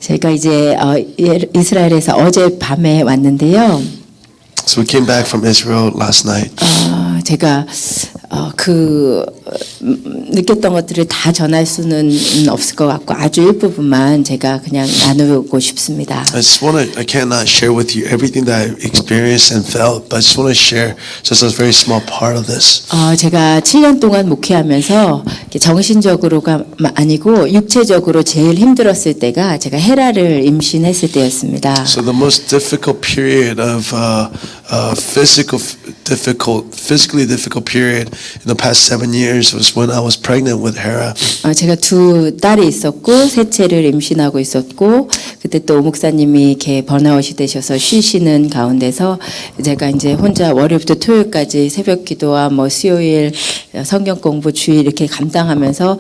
제가 이제 이스라엘에서 어제 밤에 왔는데요. So we came back from Israel last night. 제가 느꼈던 것들을 다 전할 수는 없을 것 같고 아주 일부분만 제가 그냥 나누고 싶습니다. I cannot share with you everything that I experienced and felt, but I just want to share just a very small part of this. 제가 7년 동안 목회하면서 정신적으로가 아니고 육체적으로 제일 힘들었을 때가 제가 헤라를 임신했을 때였습니다. So the most difficult period of physically difficult period in the past 7 years was when I was pregnant with Hera. 제가 두 딸이 있었고 셋째를 임신하고 있었고 그때 또 목사님이 이렇게 번아웃이 되셔서 쉬시는 가운데서 제가 이제 혼자 월요일부터 토요일까지 새벽기도와 뭐 수요일 성경 공부 주일 이렇게 감당하면서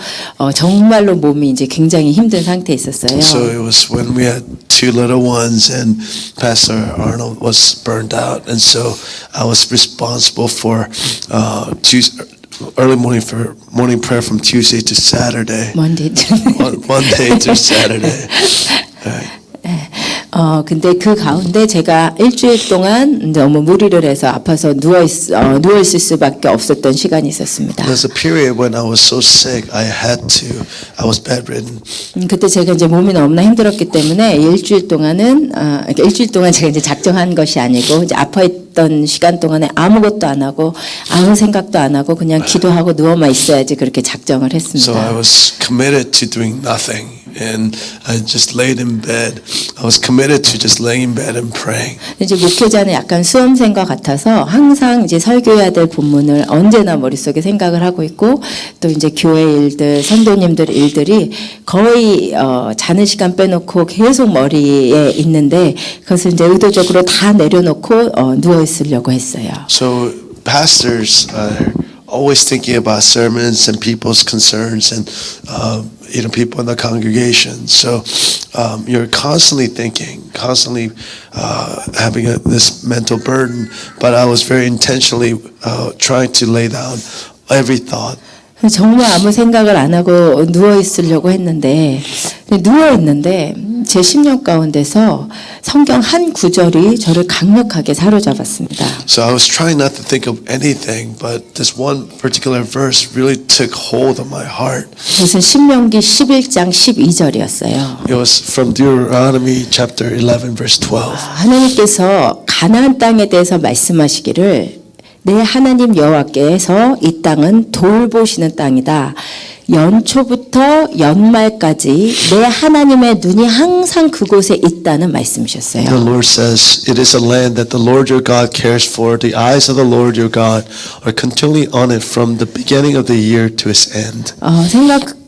정말로 몸이 이제 굉장히 힘든 상태에 있었어요. So it was when we had two little ones and Pastor Arnold was burned out, and so I was responsible for early morning prayer from Tuesday to Saturday. Monday to Saturday. Right. 근데 그 가운데 제가 일주일 동안 너무 무리를 해서 아파서 누워 있을 수밖에 없었던 시간이 있었습니다. There's a period when I was so sick, I was bedridden. 그때 제가 이제 몸이 너무나 힘들었기 때문에 일주일 동안은 그러니까 일주일 동안 제가 이제 작정한 것이 아니고 이제 아파있던 시간 동안에 아무것도 안 하고 아무 생각도 안 하고 그냥 기도하고 누워만 있어야지 그렇게 작정을 했습니다. So I was committed to doing nothing. And I just laid in bed. I was committed to just laying in bed and praying. 이제 목회자는 약간 수험생과 같아서 항상 이제 설교해야 될 본문을 언제나 머릿속에 생각을 하고 있고 또 이제 교회 일들, 성도님들 일들이 거의 자는 시간 빼놓고 계속 머리에 있는데 그것을 이제 의도적으로 다 내려놓고 누워 있으려고 했어요. So pastors are always thinking about sermons and people's concerns and people in the congregation. So you're constantly thinking, constantly having this mental burden. But I was very intentionally trying to lay down every thought. 정말 아무 생각을 안 하고 누워 있으려고 했는데 누워 있는데 제 심령 가운데서 성경 한 구절이 저를 강력하게 사로잡았습니다. So I was trying not to think of anything, but this one particular verse really took hold of my heart. 그것은 신명기 11장 12절이었어요. It was from Deuteronomy chapter 11 verse 12. 하나님께서 가나안 땅에 대해서 말씀하시기를 내 하나님 여호와께서 이 땅은 돌보시는 땅이다. 연초부터 연말까지 내 하나님의 눈이 항상 그곳에 있다는 말씀이셨어요. The Lord says, "It is a land that the Lord your God cares for. The eyes of the Lord your God are continually on it from the beginning of the year to its end."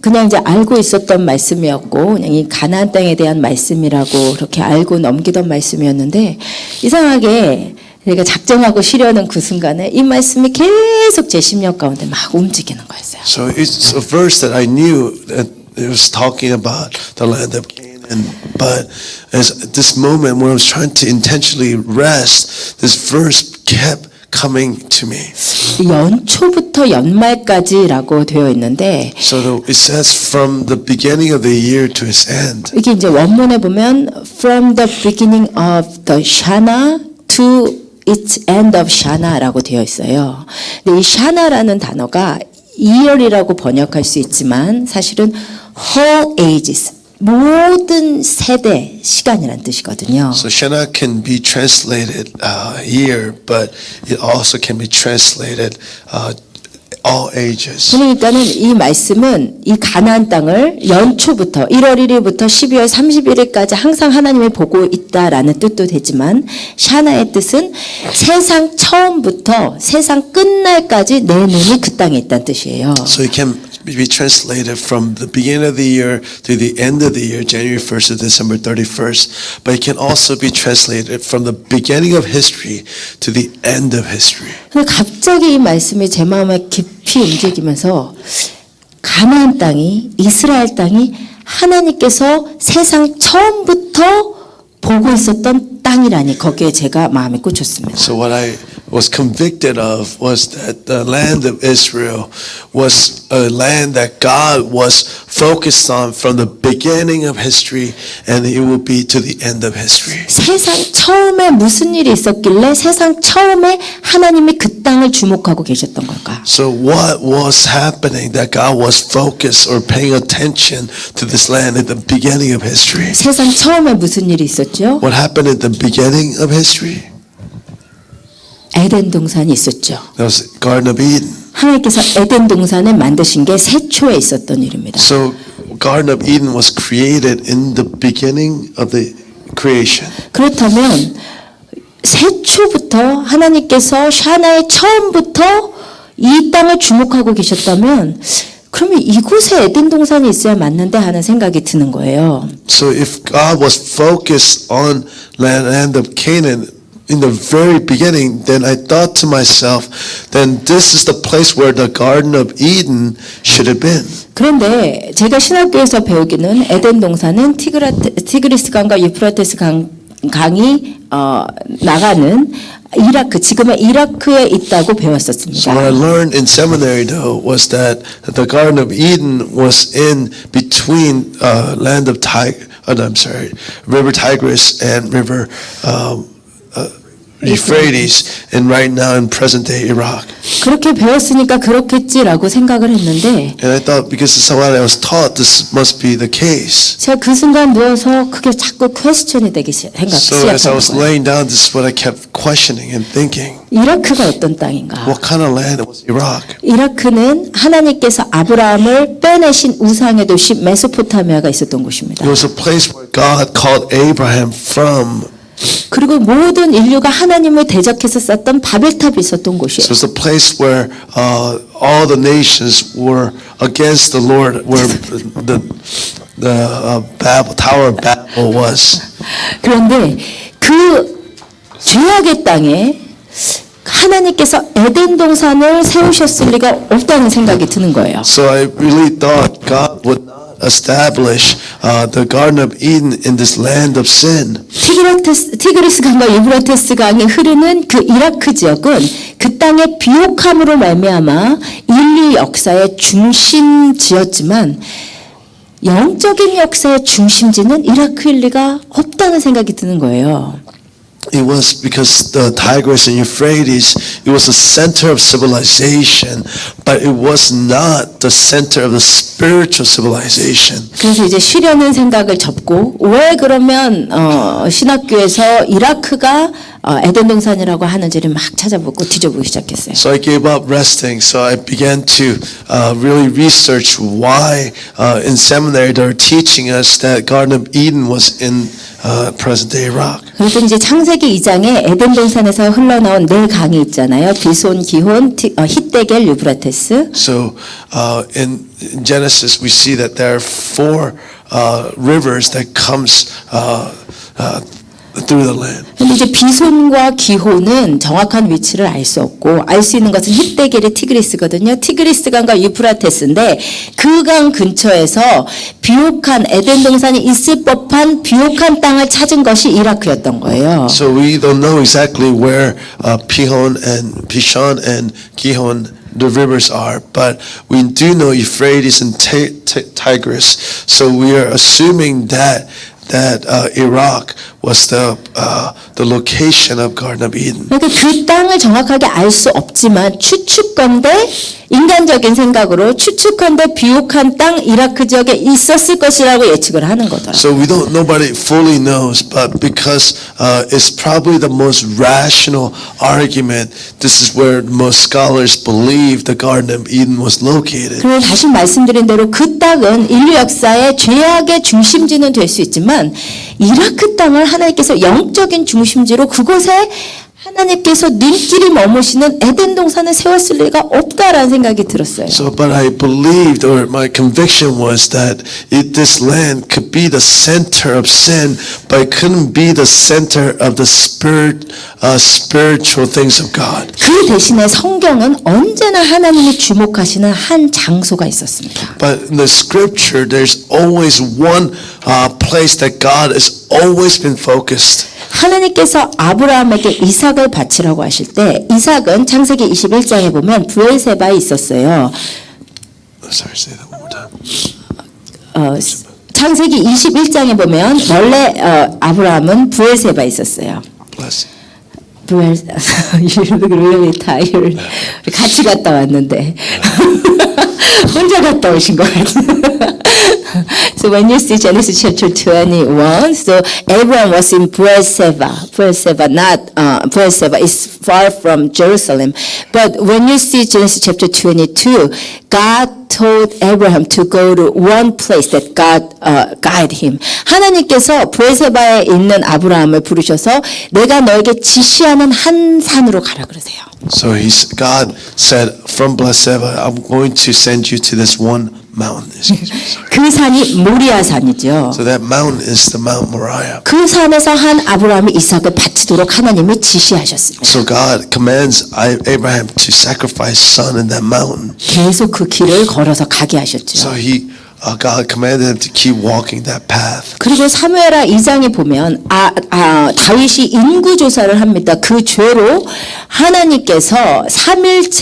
그냥 이제 알고 있었던 말씀이었고 그냥 이 가나안 땅에 대한 말씀이라고 그렇게 알고 넘기던 말씀이었는데 이상하게 제가 작정하고 쉬려는 그 순간에 이 말씀이 계속 제 심령 가운데 막 움직이는 거였어요. So it's a verse that I knew that it was talking about the land of Canaan, but as this moment when I was trying to intentionally rest, this verse kept coming to me. 연초부터 연말까지라고 되어 있는데 So it says from the beginning of the year to its end. 이게 이제 원문에 보면 from the beginning of the Shana to its end of Shana라고 되어 있어요. 근데 이 Shana라는 단어가 year이라고 번역할 수 있지만 사실은 whole ages 모든 세대 시간이란 뜻이거든요. So Shana can be translated year, but it also can be translated all ages. 그러니까는 이 말씀은 이 가나안 땅을 연초부터 1월 1일부터 12월 31일까지 항상 하나님이 보고 있다라는 뜻도 되지만 샤나의 뜻은 세상 처음부터 세상 끝날까지 내 눈이 그 땅에 있다는 뜻이에요. So it can be translated from the beginning of the year to the end of the year, January 1st to December 31st. But it can also be translated from the beginning of history to the end of history. 갑자기 이 말씀이 제 마음에 깊이 움직이면서 가나안 땅이 이스라엘 땅이 하나님께서 세상 처음부터 보고 있었던 땅이라니 거기에 제가 마음에 꽂혔습니다. So was convicted of was that the land of Israel was a land that God was focused on from the beginning of history and it will be to the end of history. 세상 처음에 무슨 일이 있었길래 세상 처음에 하나님이 그 땅을 주목하고 계셨던 걸까? So what was happening that God was focused or paying attention to this land at the beginning of history? 세상 처음에 무슨 일이 있었죠? What happened at the beginning of history? 에덴 동산이 있었죠. That was Garden of Eden. 하나님께서 에덴 동산을 만드신 게 세초에 있었던 일입니다. So Garden of Eden was created in the beginning of the creation. 그렇다면 세초부터 하나님께서 샤나의 처음부터 이 땅을 주목하고 계셨다면 그러면 이곳에 에덴 동산이 있어야 맞는데 하는 생각이 드는 거예요. So if God was focused on land of Canaan in the very beginning, then I thought to myself, then this is the place where the Garden of Eden should have been. 그런데 제가 신학교에서 배우기는 에덴 동산은 티그리스 강과 유프라테스 강이 나가는 이라크, 지금의 이라크에 있다고 배웠었습니다. So what I learned in seminary though was that the Garden of Eden was in between River Tigris and River Euphrates, and right now in present day Iraq. 그렇게 배웠으니까 그렇겠지라고 생각을 했는데 And I thought because this is what I was taught, this must be the case. 제가 그 순간 누워서 그게 자꾸 퀘스천이 되기 So as I 시작한 was 거예요. laying down, this is what I kept questioning and thinking. 이라크가 어떤 땅인가? What kind of land was Iraq? 이라크는 하나님께서 아브라함을 빼내신 우상의 도시 메소포타미아가 있었던 곳입니다. It was a place where God called Abraham from. 그리고 모든 인류가 하나님을 대적해서 쌓던 바벨탑이 있었던 So 곳이에요. it's a place where all the nations were against the Lord, where the Tower of Babel was. 그런데 그 죄악의 땅에 하나님께서 에덴 동산을 세우셨을 리가 없다는 생각이 드는 거예요. So I really thought God would not establish the Garden of Eden in this land of sin. 티그리스 강과 유브라테스 강이 흐르는 그 이라크 지역은 그 땅의 비옥함으로 말미암아 인류 역사의 중심지였지만 영적인 역사의 중심지는 이라크일 리가 없다는 생각이 드는 거예요. It was because the Tigris and Euphrates, it was the center of civilization, but it was not the center of the spiritual civilization. 그래서 이제 쉬려는 생각을 접고 왜 그러면 신학교에서 이라크가 에덴 동산이라고 하는지를 막 찾아보고 뒤져보기 시작했어요. So I gave up resting. So I began to really research why in seminary they were teaching us that Garden of Eden was in present day Iraq. 그래서 이제 창세기 2장에 에덴 동산에서 흘러나온 네 강이 있잖아요. 비손, 기혼, 히데겔, 유브라테스. So in Genesis we see that there are four rivers that comes through the land. 근데 이제 비손과 기호는 정확한 위치를 알 수 없고 알 수 있는 것은 히데겔의 티그리스거든요. 티그리스 강과 유프라테스인데 그 강 근처에서 비옥한 에덴 동산이 있을 법한 비옥한 땅을 찾은 것이 이라크였던 거예요. So we don't know exactly where Pishon and Gihon the rivers are, but we do know Euphrates and Tigris. So we are assuming that Iraq was the location of Garden of Eden. 그러니까 그 땅을 정확하게 알 수 없지만 추측건대 인간적인 생각으로 추측건대 비옥한 땅 이라크 지역에 있었을 것이라고 예측을 하는 거더라고요. So nobody fully knows, but because it's probably the most rational argument, this is where most scholars believe the Garden of Eden was located. 그리고 다시 말씀드린 대로 그 땅은 인류 역사의 죄악의 중심지는 될 수 있지만 이라크 땅을 하나님께서 영적인 중심지로 그곳에 하나님께서 님끼리 머무시는 에덴 동산을 세웠을 리가 없다라는 생각이 들었어요. So, but I believed, or my conviction was that this land could be the center of sin, but it couldn't be the center of the spiritual things of God. 그 대신에 성경은 언제나 하나님이 주목하시는 한 장소가 있었습니다. But in the scripture, there's always one place that God has always been focused. 하나님께서 아브라함에게 이삭을 바치라고 하실 때 이삭은 창세기 21장에 보면 브엘세바에 있었어요. Sorry, say that one more time. 창세기 21장에 보면 원래 아브라함은 브엘세바에 있었어요. Bless you. You look really tired. 같이 갔다 왔는데 혼자 갔다 오신 것 같아요. So when you see Genesis chapter 21, so Abraham was in Beersheba. Beersheba is far from Jerusalem. But when you see Genesis chapter 22, God told Abraham to go to one place that God guide him. 하나님께서 브엘세바에 있는 아브라함을 부르셔서 내가 너에게 지시하는 한 산으로 가라 그러세요. So God said, from Beersheba, I'm going to send you to this one mountain. Excuse me. Sorry. 그 산이 모리아 산이죠. So that mountain is the Mount Moriah. 그 산에서 한 아브라함이 이삭을 바치도록 하나님이 지시하셨습니다. So God commands Abraham to sacrifice son in that mountain. 계속 그 길을 걸어서 가게 하셨죠. So God commanded him to keep walking that path. 그리고 사무엘하 2장에 보면 다윗이 인구 조사를 합니다. 그 죄로 하나님께서 3일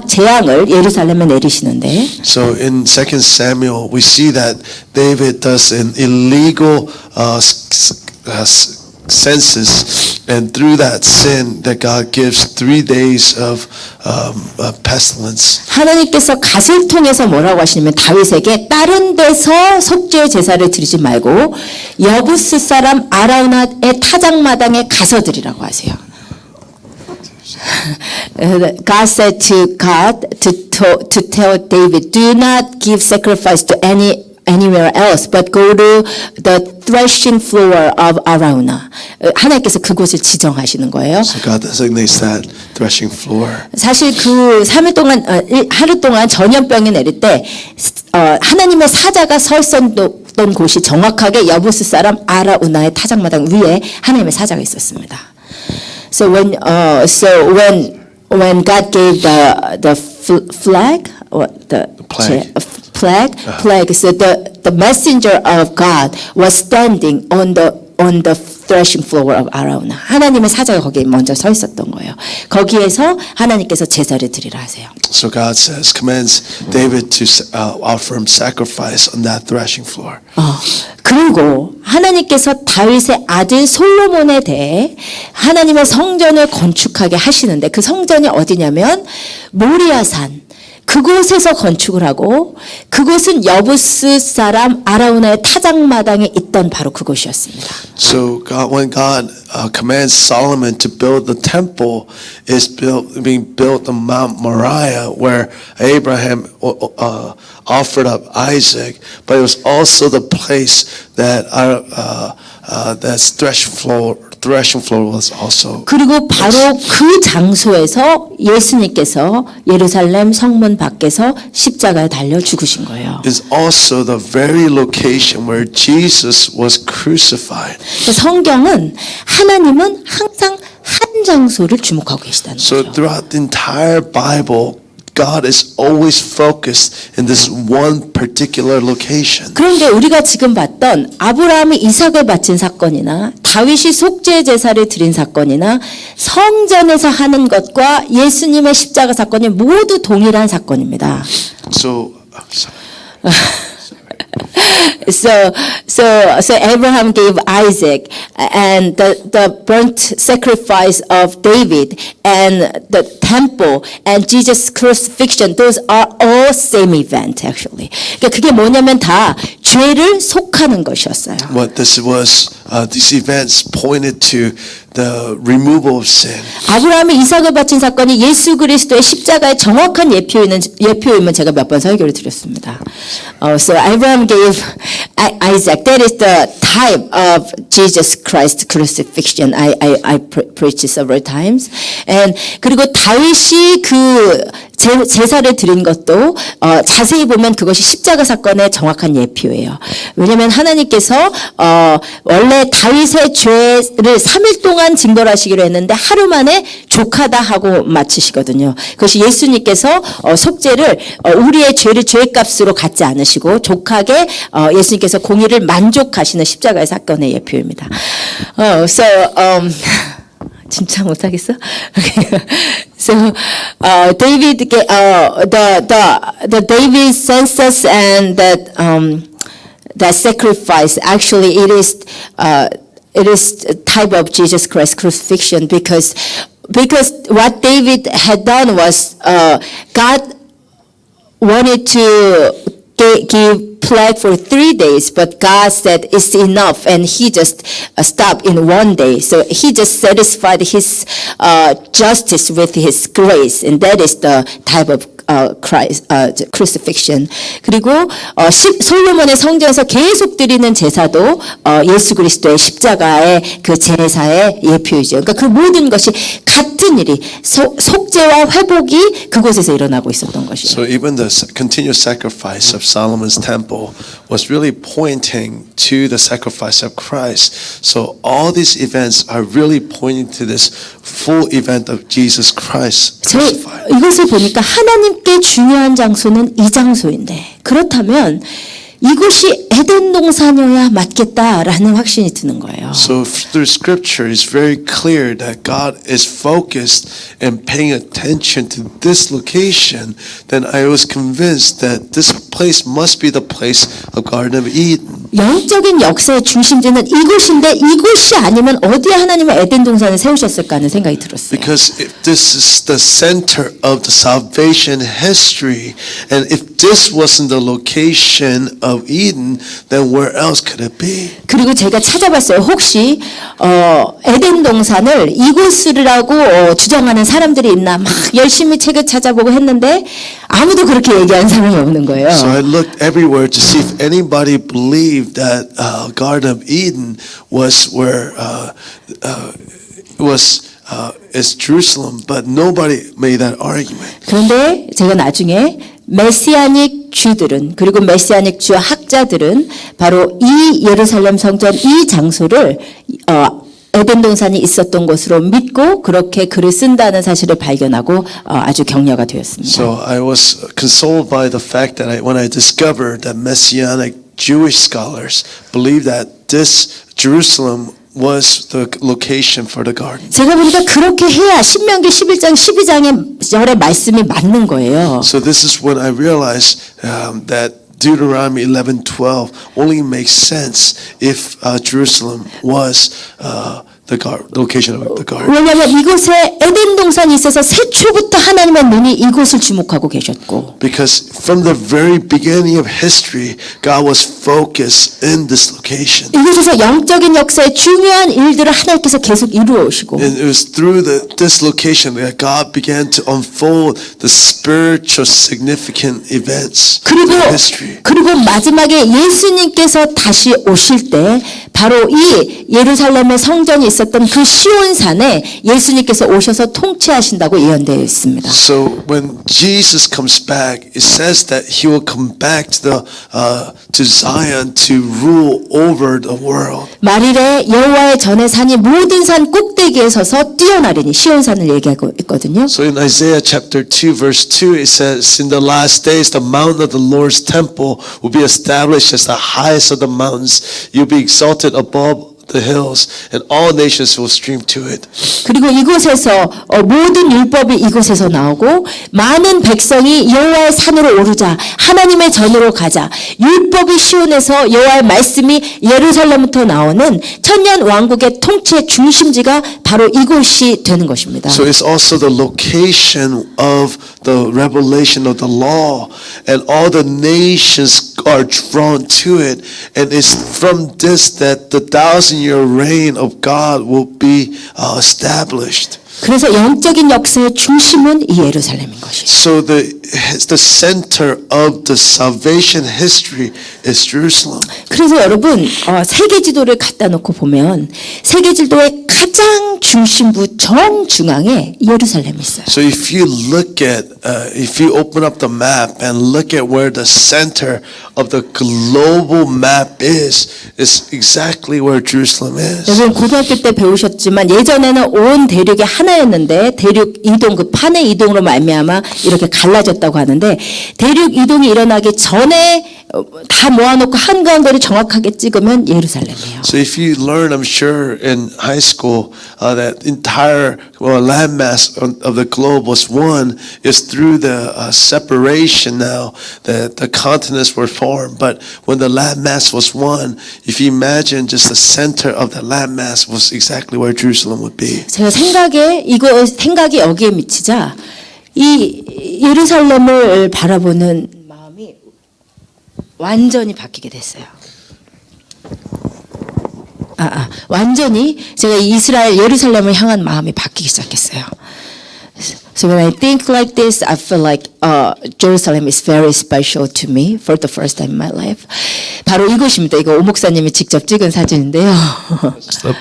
재앙을 예루살렘에 내리시는데 So in 2 Samuel, we see that David does an illegal census, and through that sin, that God gives 3 days of pestilence. 하나님께서 갓을 통해서 뭐라고 하시냐면 다윗에게 다른 데서 속죄 제사를 드리지 말고 여부스 사람 아라우나의 타작마당에 가서 드리라고 하세요. God said to God to tell David, do not give sacrifice to anywhere else, but go to the threshing floor of Araunah. 하나님께서 그곳을 지정하시는 거예요. So God designates that threshing floor. 사실 그 3일 동안 하루 동안 전염병이 내릴 때 하나님의 사자가 서 있었던 곳이 정확하게 여부스 사람 아라우나의 타작마당 위에 하나님의 사자가 있었습니다. So when God gave the flag or the plague, so the messenger of God was standing on the threshing floor of Araunah. 하나님의 사자가 거기에 먼저 서 있었던 거예요. 거기에서 하나님께서 제사를 드리라 하세요. So God commands David to offer him sacrifice on that threshing floor. 그리고 하나님께서 다윗의 아들 솔로몬에 대해 하나님의 성전을 건축하게 하시는데 그 성전이 어디냐면 모리아산. 그곳에서 건축을 하고 그곳은 여부스 사람 아라우나의 타작마당에 있던 바로 그곳이었습니다. So when God commands Solomon to build the temple, is being built on Mount Moriah, where Abraham offered up Isaac, but it was also the place that that threshing floor was also. 그리고 바로 그 장소에서 예수님께서 예루살렘 성문 밖에서 십자가에 달려 죽으신 거예요. Is also the very location where Jesus was crucified. 성경은 하나님은 항상 한 장소를 주목하고 계시다는 So 거죠. throughout the entire Bible, God is always focused in this one particular location. 그런데 우리가 지금 봤던 아브라함이 이삭을 바친 사건이나 다윗이 속죄 제사를 드린 사건이나 성전에서 하는 것과 예수님의 십자가 사건이 모두 동일한 사건입니다. So So Abraham gave Isaac, and the burnt sacrifice of David, and the temple, and Jesus' crucifixion. Those are all same event, actually. 그러니까 그게 뭐냐면 다 죄를 속하는 것이었어요. what this was, these events pointed to the removal of sin. 아브라함이 이삭을 바친 사건이 예수 그리스도의 십자가의 정확한 예표임은 제가 몇 번 설교를 드렸습니다. So Abraham gave Isaac. That is the type of Jesus Christ crucifixion. I preached several times. And 그리고 다윗이 그 제사를 드린 것도 자세히 보면 그것이 십자가 사건의 정확한 예표예요. 왜냐하면 하나님께서 원래 다윗의 죄를 3일 동안 징벌하시기로 했는데 하루 만에 족하다 하고 마치시거든요. 그것이 예수님께서 속죄를 우리의 죄를 죄값으로 갖지 않으시고 족하게 예수님께서 공의를 만족하시는 십자가의 사건의 예표입니다. 진짜 못하겠어? So, David, the David census and that sacrifice, actually, it is a type of Jesus Christ crucifixion because what David had done was God wanted to give plague for 3 days, but God said it's enough, and He just stopped in 1 day. So He just satisfied His justice with His grace, and that is the type of Christ crucifixion. 그리고 솔로몬의 성전에서 계속 드리는 제사도 예수 그리스도의 십자가의 그 제사의 예표이죠. 그러니까 그 모든 것이 같은 일이 속죄와 회복이 그곳에서 일어나고 있었던 것이죠. So even the continuous sacrifice of Solomon's temple was really pointing to the sacrifice of Christ. So all these events are really pointing to this full event of Jesus Christ crucified. 이것을 보니까 하나님께 중요한 장소는 이 장소인데 그렇다면 이곳이 에덴 동산이어야 맞겠다라는 확신이 드는 거예요. So through scripture it's very clear that God is focused and paying attention to this location. Then I was convinced that this place must be the place of Garden of Eden. 영적인 역사의 중심지는 이곳인데 이곳이 아니면 어디에 하나님은 에덴 동산을 세우셨을까 하는 생각이 들었어요. Because if this is the center of the salvation history, and if this wasn't the location of Eden, then where else could it be? 그리고 제가 찾아봤어요. 혹시 에덴 동산을 이곳이라고 주장하는 사람들이 있나 막 열심히 책을 찾아보고 했는데 아무도 그렇게 얘기하는 사람이 없는 거예요. So I looked everywhere to see if anybody believed that Garden of Eden was where is Jerusalem, but nobody made that argument. 그런데 제가 나중에 메시아닉 주들은 그리고 메시아닉 주 학자들은 바로 이 예루살렘 성전 이 장소를 에덴 동산이 있었던 곳으로 믿고 그렇게 글을 쓴다는 사실을 발견하고 아주 격려가 되었습니다. So I was consoled by the fact that when I discovered that Messianic Jewish scholars believe that this Jerusalem was the location for the garden. 제가 보니까 그렇게 해야 신명기 11장 12장의 절의 말씀이 맞는 거예요. So this is when I realized that Deuteronomy 11:12 only makes sense if Jerusalem was the location of the garden. 왜냐하면 이곳에 에덴 동산이 있어서 세초부터 하나님의 눈이 이곳을 주목하고 계셨고 Because from the very beginning of history, God was focused in this location. 이곳에서 영적인 역사의 중요한 일들을 하나님께서 계속 이루어 오시고 And it was through this location that God began to unfold the spiritual significant events 그리고 in history. 그리고 마지막에 예수님께서 다시 오실 때 바로 이 예루살렘의 성전이 있었던 그 시온산에 예수님께서 오셔서 통치하신다고 예언되어 있습니다. So when Jesus comes back, it says that He will come back to Zion to rule over the world. 말일에 여호와의 전의 산이 모든 산 꼭대기에 서서 뛰어나리니 시온산을 얘기하고 있거든요. So in Isaiah chapter 2 verse 2 it says, in the last days the mountain of the Lord's temple will be established as the highest of the mountains. You'll be exalted above the hills, and all nations will stream to it. 그리고 이곳에서 모든 율법이 이곳에서 나오고 많은 백성이 여호와의 산으로 오르자 하나님의 전으로 가자 율법이 시온에서 여호와의 말씀이 예루살렘부터 나오는 천년 왕국의 통치의 중심지가 바로 이곳이 되는 것입니다. So it's also the location of the revelation of the law, and all the nations are drawn to it, and it's from this that the 1,000-year reign of God will be established. 그래서 영적인 역사의 중심은 이 예루살렘인 것이에요. So the center of the salvation history is Jerusalem. 그래서 여러분 세계 지도를 갖다 놓고 보면 세계 지도의 가장 중심부 정중앙에 예루살렘이 있어요. So if you look at, if you open up the map and look at where the center of the global map is exactly where Jerusalem is. 여러분 고등학교 때 배우셨지만 예전에는 온 대륙이 하나였는데 대륙 이동 그 판의 이동으로 말미암아 이렇게 갈라졌다고 하는데 대륙 이동이 일어나기 전에 다 모아놓고 한가운데를 정확하게 찍으면 예루살렘이에요. So if you learn, I'm sure in high school that entire landmass of the globe was one is through the separation now that the continents were formed. But when the landmass was one, if you imagine just the center of the landmass was exactly where Jerusalem would be. 제가 생각이 여기에 미치자 이 예루살렘을 바라보는 마음이 완전히 바뀌게 됐어요. 완전히 제가 이스라엘 예루살렘을 향한 마음이 바뀌기 시작했어요. So when I think like this, I feel like Jerusalem is very special to me for the first time in my life. 바로 이곳입니다. 이거 오 목사님이 직접 찍은 사진인데요.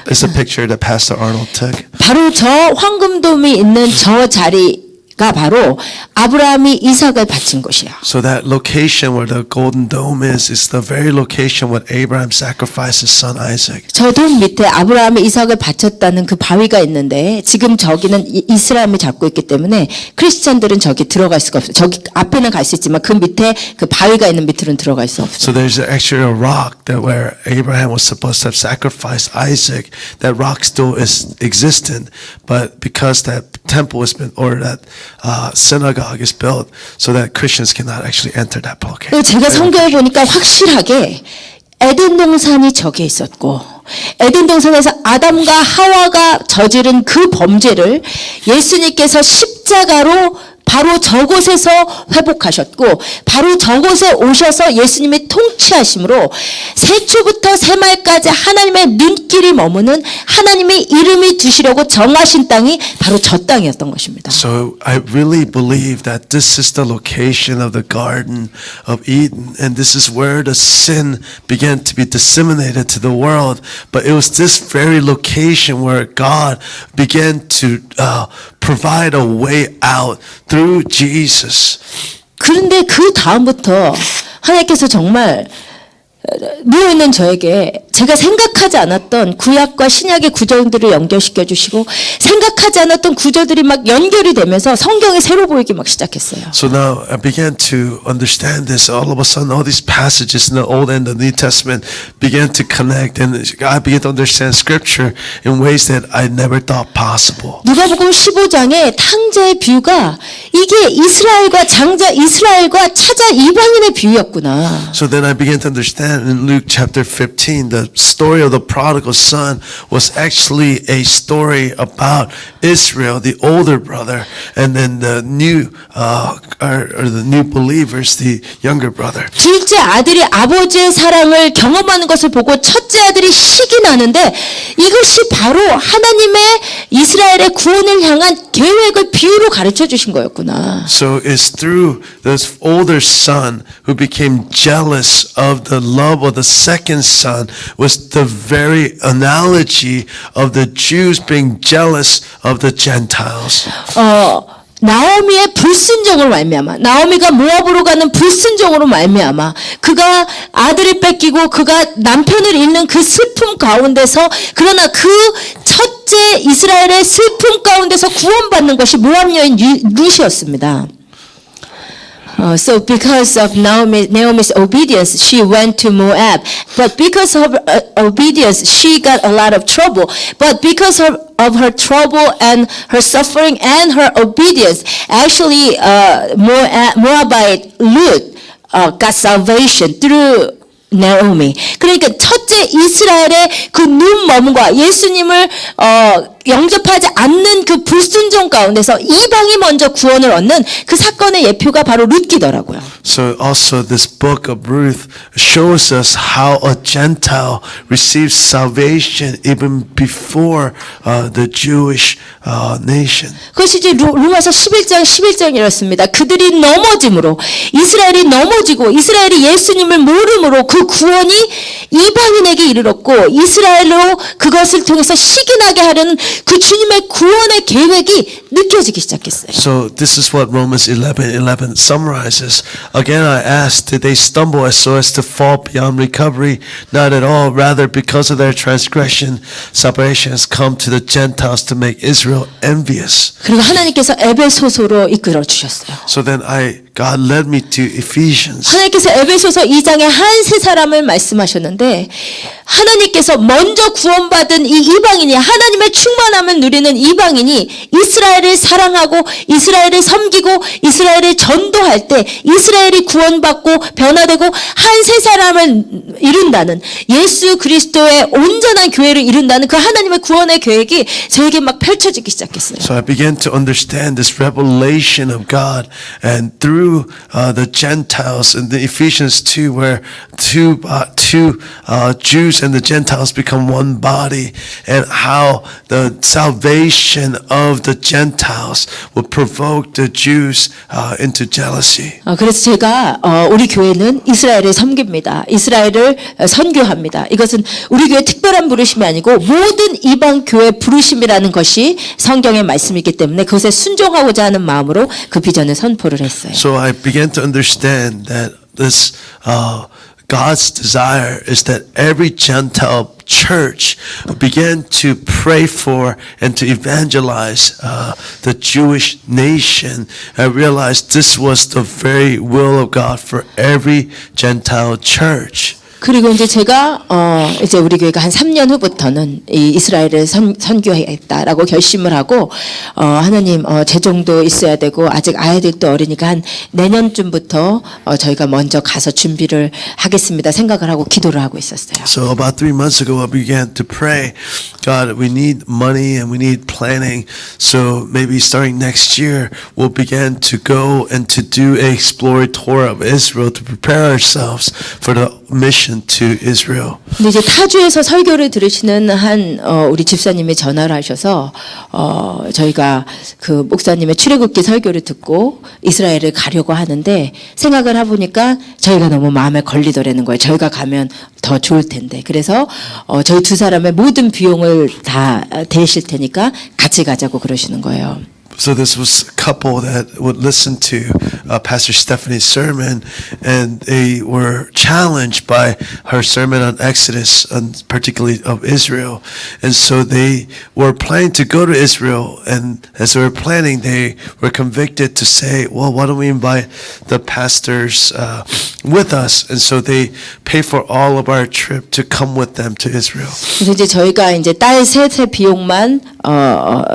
It's a picture that Pastor Arnold took. 바로 저 황금돔이 있는 저 자리가 바로 아브라함이 이삭을 바친 곳이야. So that location where the golden dome is the very location where Abraham sacrificed his son Isaac. 저 돔 밑에 아브라함이 이삭을 바쳤다는 그 바위가 있는데 지금 저기는 이슬람이 잡고 있기 때문에 크리스찬들은 저기 들어갈 수가 없어요. 저기 앞에는 갈 수 있지만 그 밑에 그 바위가 있는 밑으로는 들어갈 수 없어요. So there's actually a rock that where Abraham was supposed to have sacrificed Isaac. That rock still is existent, but because that temple has been or that synagogue is built, so that Christians cannot actually enter that location. 제가 성경에 보니까 확실하게 에덴 동산이 저기에 있었고 에덴 동산에서 아담과 하와가 저지른 그 범죄를 예수님께서 십자가로 바로 저곳에서 회복하셨고 바로 저곳에 오셔서 예수님이 통치하심으로 세초부터 세말까지 하나님의 눈길이 머무는 하나님의 이름이 두시려고 정하신 땅이 바로 저 땅이었던 것입니다. So I really believe that this is the location of the Garden of Eden, and this is where the sin began to be disseminated to the world. But it was this very location where God began to provide a way out through Jesus. 그런데 그 다음부터 하나님께서 정말 누워있는 저에게 제가 생각하지 않았던 구약과 신약의 구절들을 연결시켜 주시고 생각하지 않았던 구절들이 막 연결이 되면서 성경이 새로 보이기 막 시작했어요. So now I began to understand this. All of a sudden, all these passages in the Old and the New Testament began to connect, and I began to understand Scripture in ways that I never thought possible. 누가복음 15장의 탕자의 비유가 이게 이스라엘과 찾아 이방인의 비유였구나. So then I began to understand in Luke chapter 15, the story of the prodigal son was actually a story about Israel, the older brother, and then the new or the new believers, the younger brother. 둘째 아들이 아버지의 사랑을 경험하는 것을 보고 첫째 아들이 식이 나는데 이것이 바로 하나님의 이스라엘의 구원을 향한 계획을 비유로 가르쳐 주신 거였구나. So it's through this older son who became jealous of the love of the second son was the very analogy of the Jews being jealous of the Gentiles. 나오미의 불순종으로 말미암아 나오미가 모압으로 가는 불순종으로 말미암아 그가 아들을 뺏기고 그가 남편을 잃는 그 슬픔 가운데서 그러나 그 첫째 이스라엘의 슬픔 가운데서 구원받는 것이 모압 여인 룻이었습니다. So because of Naomi's obedience, she went to Moab. But because of her obedience, she got a lot of trouble. But because of her trouble and her suffering and her obedience, actually Moabite Ruth got salvation through Naomi. 그러니까 첫 첫째 이스라엘의 그 눈먼과 예수님을 영접하지 않는 그 불순종 가운데서 이방이 먼저 구원을 얻는 그 사건의 예표가 바로 룻기더라고요. So also this book of Ruth shows us how a Gentile receives salvation even before the Jewish nation. 그것이 이제 로마서 11장 11절 이렇습니다. 그들이 넘어짐으로 이스라엘이 넘어지고 이스라엘이 예수님을 모름으로 그 구원이 이방인에게 이르렀고 이스라엘로 그것을 통해서 시기나게 하려는 그 주님의 구원의 계획이 느껴지기 시작했어요. So this is what Romans 11:11 summarizes. Again I ask, did they stumble as so as to fall beyond recovery? Not at all. Rather, because of their transgression, salvation has come to the Gentiles to make Israel envious. 그리고 하나님께서 에베소서로 이끌어 주셨어요. So then God led me to Ephesians. 하나님께서 에베소서 2장에 한 세 사람을 말씀하셨는데 하나님께서 먼저 구원받은 이 이방인이 하나님의 충만함을 누리는 이방인이 이스라엘을 사랑하고 이스라엘을 섬기고 이스라엘을 전도할 때 이스라엘이 구원받고 변화되고 한 세 사람을 이룬다는 예수 그리스도의 온전한 교회를 이룬다는 그 하나님의 구원의 계획이 저에게 막 펼쳐지기 시작했어요. So I began to understand this revelation of God, and through the Gentiles in the Ephesians 2, where two Jews and the Gentiles become one body, and how the salvation of the Gentiles will provoke the Jews into jealousy. 그래서 제가 우리 교회는 이스라엘을 섬깁니다. 이스라엘을 선교합니다. 이것은 우리 교회 특별한 부르심이 아니고 모든 이방 교회 부르심이라는 것이 성경의 말씀이기 때문에 그것에 순종하고자 하는 마음으로 그 비전을 선포를 했어요. So I began to understand that this God's desire is that every Gentile church began to pray for and to evangelize the Jewish nation. I realized this was the very will of God for every Gentile church. 그리고 이제 제가 이제 우리 교회가 한 3년 후부터는 이 이스라엘을 선교하겠다라고 결심을 하고 하나님 재정도 있어야 되고 아직 아이들도 어리니까 한 내년쯤부터 저희가 먼저 가서 준비를 하겠습니다 생각을 하고 기도를 하고 있었어요. So about 3 months ago I began to pray, God, we need money and we need planning. So maybe starting next year we'll begin to go and to do a exploratory tour of Israel to prepare ourselves for the mission to Israel. 근데 이제 타주에서 설교를 들으시는 한 우리 집사님이 전화를 하셔서 저희가 그 목사님의 출애굽기 설교를 듣고 이스라엘을 가려고 하는데 생각을 해보니까 저희가 너무 마음에 걸리더라는 거예요. 저희가 가면 더 좋을 텐데. 그래서 저희 두 사람의 모든 비용을 다 대실 테니까 같이 가자고 그러시는 거예요. So this was a couple that would listen to Pastor Stephanie's sermon, and they were challenged by her sermon on Exodus, and particularly of Israel. And so they were planning to go to Israel, and as they were planning, they were convicted to say, well, why don't we invite the pastors with us? And so they pay for all of our trip to come with them to Israel. 그래서 이제 저희가 이제 딸 셋의 비용만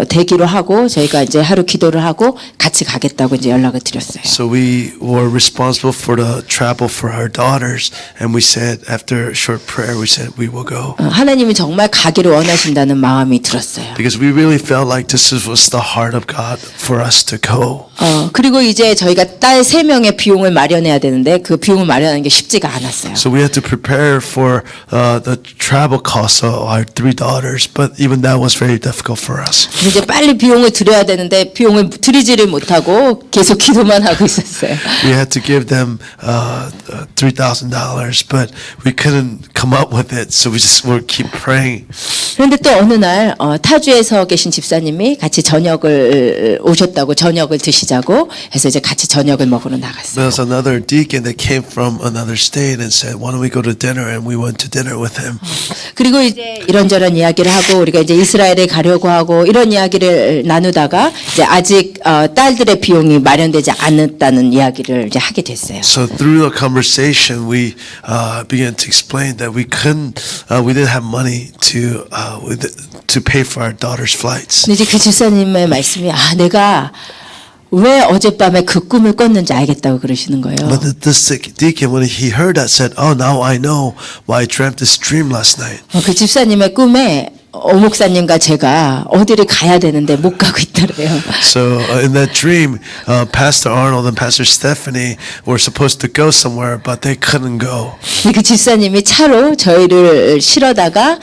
대기로 하고 저희가 이제 하루 기도를 하고 같이 가겠다고 이제 연락을 드렸어요. So we were responsible for the travel for our daughters, and we said after a short prayer, we said we will go. 하나님이 정말 가기를 원하신다는 마음이 들었어요. Because we really felt like this was the heart of God for us to go. 그리고 이제 저희가 딸 3명의 비용을 마련해야 되는데 그 비용을 마련하는 게 쉽지가 않았어요. So we had to prepare for the travel costs of our 3 daughters, but even that was very difficult for us. 이제 빨리 비용을 드려야 되는데 비용을 드리지를 못하고 계속 기도만 하고 있었어요. We had to give them $3,000, but we couldn't come up with it, so we just would keep praying. 그런데 또 어느 날 타주에서 계신 집사님이 같이 저녁을 오셨다고 저녁을 드시자고 해서 이제 같이 저녁을 먹으러 나갔어요. There was another deacon that came from another state and said, "Why don't we go to dinner?" And we went to dinner with him. 그리고 이제 이런저런 이야기를 하고 우리가 이제 이스라엘에 가려고 하고 이런 이야기를 나누다가 이제 아직 딸들의 비용이 마련되지 않았다는 이야기를 이제 하게 됐어요. So through the conversation, we began to explain that we didn't have money to pay for our daughter's flights. 근데 이제 그 집사님의 말씀이 내가 왜 어젯밤에 그 꿈을 꿨는지 알겠다고 그러시는 거예요. But this deacon, when he heard that, said, "Oh, now I know why I dreamt this dream last night." 그 집사님의 꿈에 목사님과 제가 어디를 가야 되는데 못 가고 있더래요. So in that dream, Pastor Arnold and Pastor Stephanie were supposed to go somewhere, but they couldn't go. 그 집사님이 차로 저희를 실어다가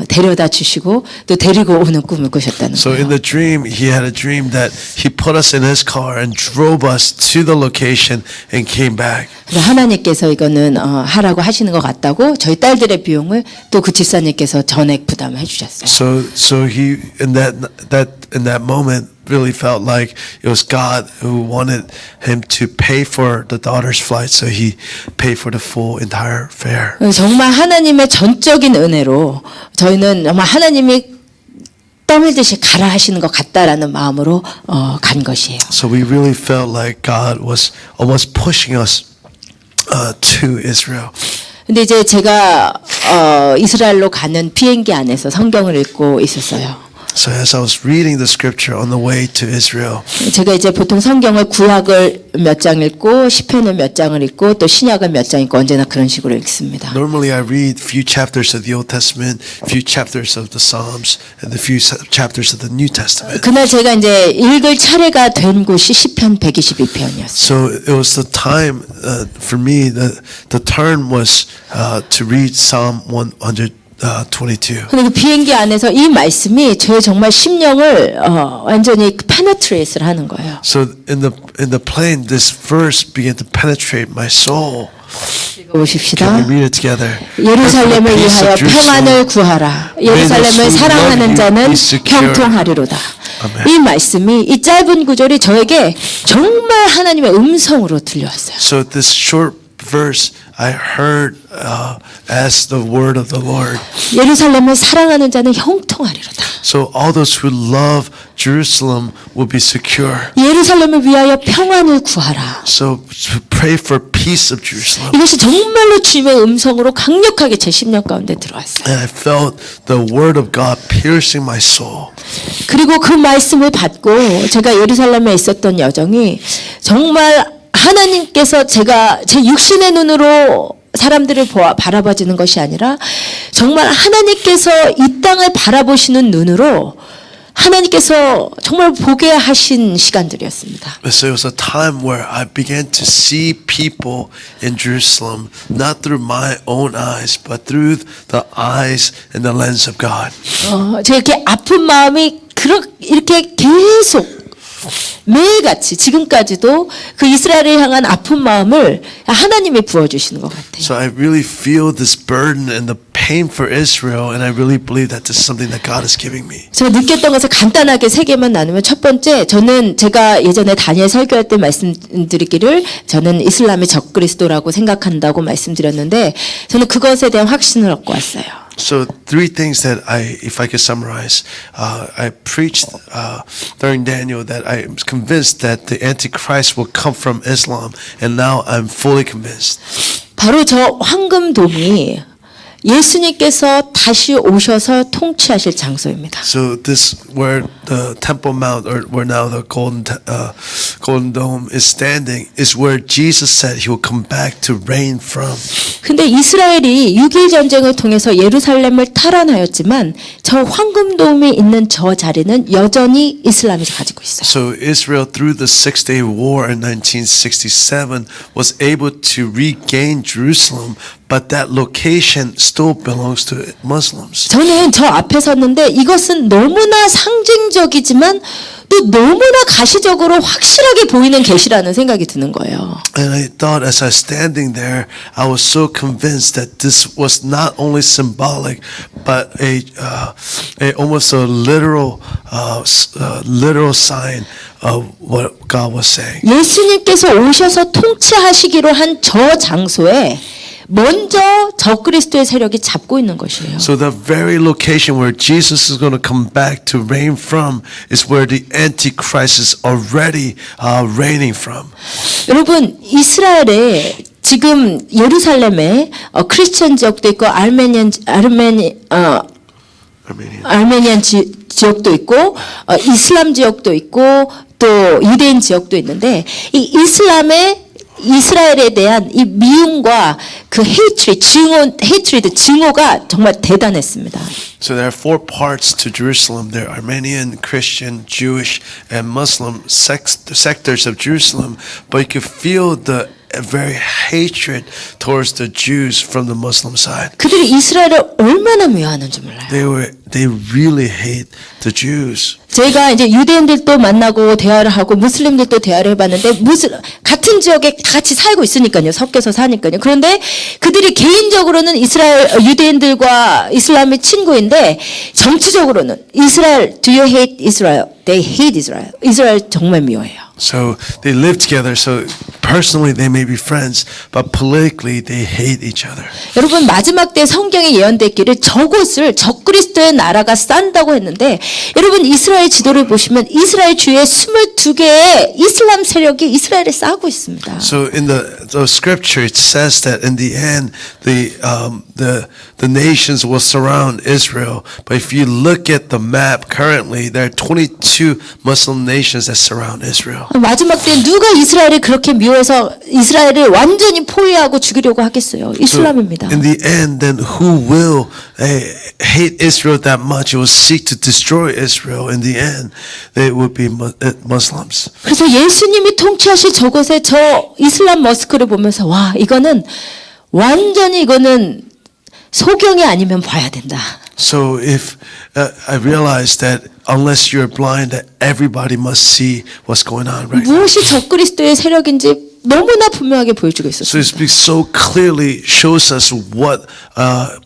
데려다 주시고 또 데리고 오는 꿈을 꾸셨다는 So 거예요. in the dream, he had a dream that he put us in his car and drove us to the location and came back. 그래서 하나님께서 이거는 하라고 하시는 것 같다고 저희 딸들의 비용을 또 그 집사님께서 전액 부담해 주셨어요. So he in that moment really felt like it was God who wanted him to pay for the daughter's flight, so he paid for the full entire fare. 정말 하나님의 전적인 은혜로 저희는 정말 하나님이 떠밀듯이 가라 하시는 것 같다라는 마음으로 간 것이에요. So we really felt like God was almost pushing us to Israel. 근데 이제 제가 이스라엘로 가는 비행기 안에서 성경을 읽고 있었어요. So as I was reading the scripture on the way to Israel, 제가 이제 보통 성경을 구약을 몇 장 읽고 시편을 몇 장을 읽고 또 신약을 몇 장 읽고 언제나 그런 식으로 읽습니다. normally I read few chapters of the Old Testament, few chapters of the Psalms, and the few chapters of the New Testament. 그날 제가 이제 읽을 차례가 된 곳이 시편 122편이었어요. So it was the time for me. The turn was to read Psalm 122. 근데 그 비행기 안에서 이 말씀이 저의 정말 심령을 완전히 penetrate를 하는 거예요. So in the plane, this verse began to penetrate my soul. 보십시다. Can we read it together? 예루살렘을 Peace 위하여 of Jerusalem. 평안을 구하라. 예루살렘을 사랑하는 자는 형통하리로다. 아멘. 이 말씀이 이 짧은 구절이 저에게 정말 하나님의 음성으로 들려왔어요. So this short verse I heard as the word of the Lord. 예루살렘을 사랑하는 자는 형통하리로다. So all those who love Jerusalem will be secure. 예루살렘을 위하여 평안을 구하라. So to pray for peace of Jerusalem. 이것이 정말로 주님의 음성으로 강력하게 제 심령 가운데 들어왔어요. And I felt the word of God piercing my soul. 그리고 그 말씀을 받고 제가 예루살렘에 있었던 여정이 정말 하나님께서 제가 제 육신의 눈으로 사람들을 바라봐지는 것이 아니라 정말 하나님께서 이 땅을 바라보시는 눈으로 하나님께서 정말 보게 하신 시간들이었습니다. So it was a time where I began to see people in Jerusalem not through my own eyes but through the eyes and the lens of God. 제가 이렇게 아픈 마음이 이렇게 계속 매일같이 지금까지도 그 이스라엘을 향한 아픈 마음을 하나님이 부어주시는 것 같아요. So I really feel this burden and the pain for Israel, and I really believe that this is something that God is giving me. 제가 느꼈던 것을 간단하게 세 개만 나누면 첫 번째, 저는 제가 예전에 다니엘 설교할 때 말씀드리기를 저는 이슬람의 적그리스도라고 생각한다고 말씀드렸는데 저는 그것에 대한 확신을 얻고 왔어요. So three things that if I could summarize, I preached during Daniel that I was convinced that the Antichrist will come from Islam, and now I'm fully convinced. 바로 저 황금돔이 예수님께서 다시 오셔서 통치하실 장소입니다. So this where the Temple Mount, or where now the Golden Dome is standing, is where Jesus said He will come back to reign from. 근데 이스라엘이 6.1 전쟁을 통해서 예루살렘을 탈환하였지만 저 황금돔이 있는 저 자리는 여전히 이슬람이 가지고 있어요. So Israel, through the Six-Day War in 1967, was able to regain Jerusalem, but that location still belongs to Muslims. 저는 저 앞에 섰는데 이것은 너무나 상징적이지만 또 너무나 가시적으로 확실하게 보이는 계시라는 생각이 드는 거예요. And I thought, as I was standing there, I was so convinced that this was not only symbolic, but a almost a literal sign of what God was saying. 예수님께서 오셔서 통치하시기로 한 저 장소에 먼저 적그리스도의 세력이 잡고 있는 것이에요. So the very location where Jesus is going to come back to reign from is where the Antichrist is already reigning from. 여러분, 이스라엘에 지금 예루살렘에 크리스천 지역도 있고 아르메니안 지역도 있고 이슬람 지역도 있고 또 유대인 지역도 있는데 이 이스라엘에 대한 이 미움과 그 증오가 정말 대단했습니다. So there are four parts to Jerusalem. There are Armenian, Christian, Jewish, and Muslim sectors of Jerusalem. But you could feel the very hatred towards the Jews from the Muslim side. 그들이 이스라엘을 얼마나 미워하는지 몰라요. They really hate the Jews. 제가 이제 유대인들도 만나고 대화를 하고 무슬림들도 대화를 해봤는데 같은 지역에 다 같이 살고 있으니까요. 섞여서 사니까요. 그런데 그들이 개인적으로는 유대인들과 이슬람의 친구인데 정치적으로는 do you hate Israel? They hate Israel. 이스라엘 정말 미워해요. So they live together. So personally they may be friends, but politically they hate each other. 여러분 마지막 때 성경에 예언됐기를 저곳을 적그리스도의 나라가 싼다고 했는데 여러분 이스라엘 지도를 보시면 이스라엘 주위에 22개의 이슬람 세력이 이스라엘을 싸고 있습니다. So in the scripture it says that in the end the nations will surround Israel. But if you look at the map currently, there are 22 Muslim nations that surround Israel. 마지막 때 누가 이스라엘을 그렇게 미워해서 이스라엘을 완전히 포위하고 죽이려고 하겠어요? 이슬람입니다. In the end, then who will hate Israel that much? It will seek to destroy Israel. In the end, they would be Muslims. 그래서 예수님이 통치하실 저곳에 저 이슬람 머스크를 보면서 와 이거는 완전히 이거는 소경이 아니면 봐야 된다. So if I realize that unless you're blind, that everybody must see what's going on right now. 무엇이 적그리스도의 세력인지 너무나 분명하게 보여주고 So it 있었습니다. speaks so clearly, shows us what